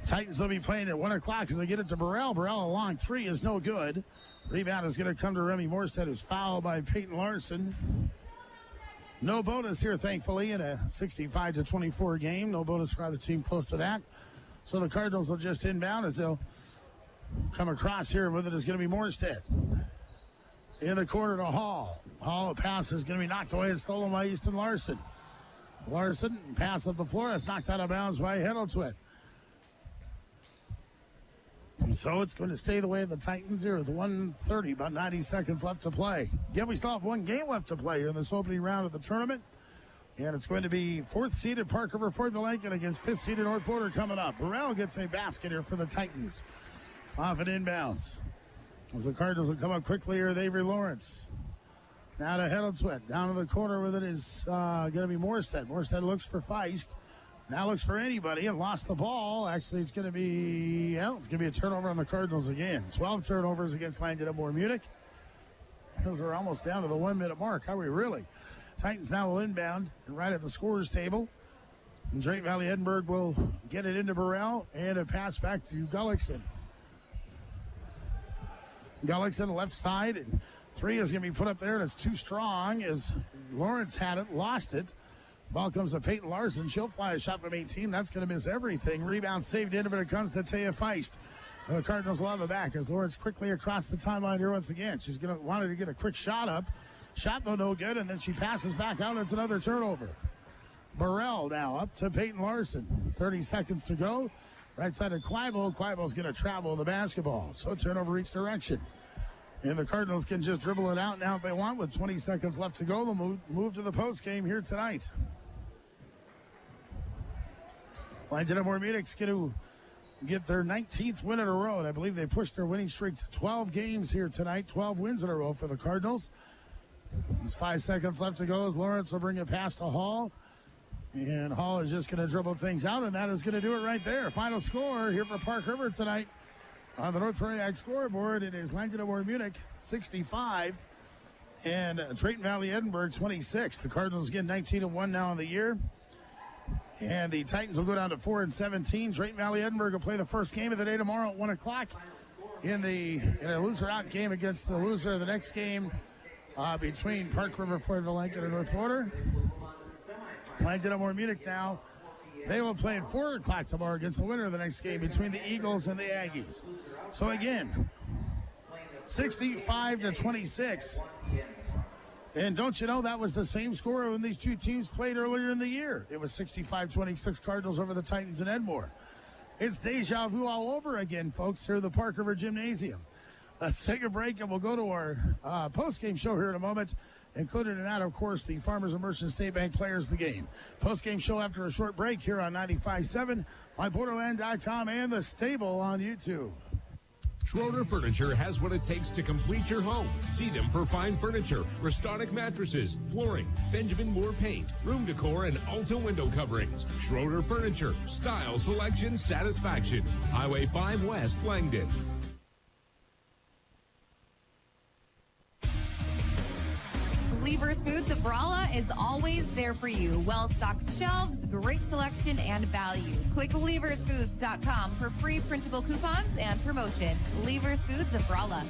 Titans will be playing at 1 o'clock as they get it to Burrell. Burrell, a long three is no good. Rebound is going to come to Remy Morstead, who's fouled by Peyton Larson. No bonus here, thankfully, in a 65-24 game. No bonus for either team close to that. So the Cardinals will just inbound as they'll come across here. With it is going to be Morstead. In the corner to Hall. Hall, a pass is going to be knocked away and stolen by Easton Larson. Larson, pass up the floor. It's knocked out of bounds by Heddleswood. And so it's going to stay the way of the Titans here with 1:30, about 90 seconds left to play. Yeah, we still have one game left to play here in this opening round of the tournament. And it's going to be 4th-seeded Park River Fort Lincoln against 5th-seeded North Border coming up. Burrell gets a basket here for the Titans. Off and inbounds. As the Cardinals will come up quickly here with Avery Lawrence. Now to Heddleswood. Down to the corner with it is going to be Morstead. Morstead looks for Feist. Now looks for anybody and lost the ball. Actually, it's going to be a turnover on the Cardinals again. 12 turnovers against Langdon and Munich. Because we're almost down to the 1 minute mark. Are we really? Titans now will inbound and right at the scorer's table. And Drayton-Valley-Edinburg will get it into Burrell and a pass back to Gullickson. Gullickson left side, and three is going to be put up there, and it's too strong as Lawrence had it, lost it. Ball comes to Peyton Larson. She'll fly a shot from 18. That's going to miss everything. Rebound saved in, but it comes to Taya Feist. And the Cardinals will have it back as Lawrence quickly across the timeline here once again. She's going to wanted to get a quick shot up. Shot, though, no good, and then she passes back out. It's another turnover. Burrell now up to Peyton Larson. 30 seconds to go. Right side of Quibble. Quibble's going to travel the basketball. So turnover each direction. And the Cardinals can just dribble it out now if they want with 20 seconds left to go. They'll move to the post game here tonight. Langdon and Munich going to get their 19th win in a row. And I believe they pushed their winning streak to 12 games here tonight. 12 wins in a row for the Cardinals. There's 5 seconds left to go as Lawrence will bring it past to Hall. And Hall is just going to dribble things out, and that is going to do it right there. Final score here for Park River tonight. On the North Prairie Ag scoreboard, it is Langdon and Munich 65 and Drayton-Valley-Edinburg 26. The Cardinals get 19-1 now in the year. And the Titans will go down to 4-17. Drayton-Valley-Edinburg will play the first game of the day tomorrow at 1 o'clock in a loser-out game against the loser of the next game between Park River, Fort Lincoln, and North Border. Langdon and Munich now. They will play at 4 o'clock tomorrow against the winner of the next game between the Eagles and the Aggies. So again, 65-26. And don't you know that was the same score when these two teams played earlier in the year. It was 65-26 Cardinals over the Titans in Edmore. It's deja vu all over again, folks, here at the Park River Gymnasium. Let's take a break and we'll go to our post-game show here in a moment. Included in that, of course, the Farmers and Merchant State Bank Players of the Game. Post-game show after a short break here on 95.7, myborderland.com, and The Stable on YouTube. Schroeder Furniture has what it takes to complete your home. See them for fine furniture, Restonic mattresses, flooring, Benjamin Moore paint, room decor, and Alta window coverings. Schroeder Furniture, style, selection, satisfaction. Highway 5 West, Langdon. Lever's Foods of Rolla is always there for you. Well-stocked shelves, great selection, and value. Click leversfoods.com for free printable coupons and promotions. Lever's Foods of Rolla.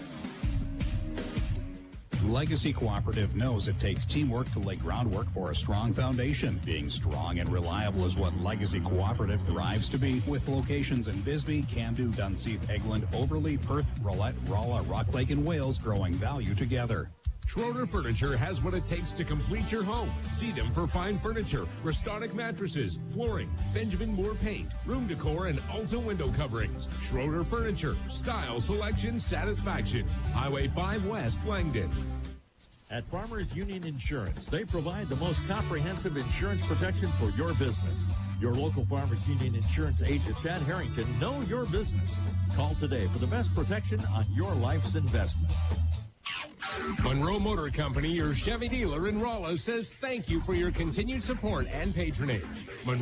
Legacy Cooperative knows it takes teamwork to lay groundwork for a strong foundation. Being strong and reliable is what Legacy Cooperative thrives to be, with locations in Bisbee, Camden, Dunseith, Egland, Overlea, Perth, Rolette, Rolla, Rock Lake, and Wales, growing value together. Schroeder Furniture has what it takes to complete your home. See them for fine furniture, Restonic mattresses, flooring, Benjamin Moore paint, room decor, and Ulta window coverings. Schroeder Furniture. Style, selection, satisfaction. Highway 5 West, Langdon. At Farmers Union Insurance, they provide the most comprehensive insurance protection for your business. Your local Farmers Union Insurance agent, Chad Harrington, know your business. Call today for the best protection on your life's investment. Monroe Motor Company, your Chevy dealer in Rolla, says thank you for your continued support and patronage. Monroe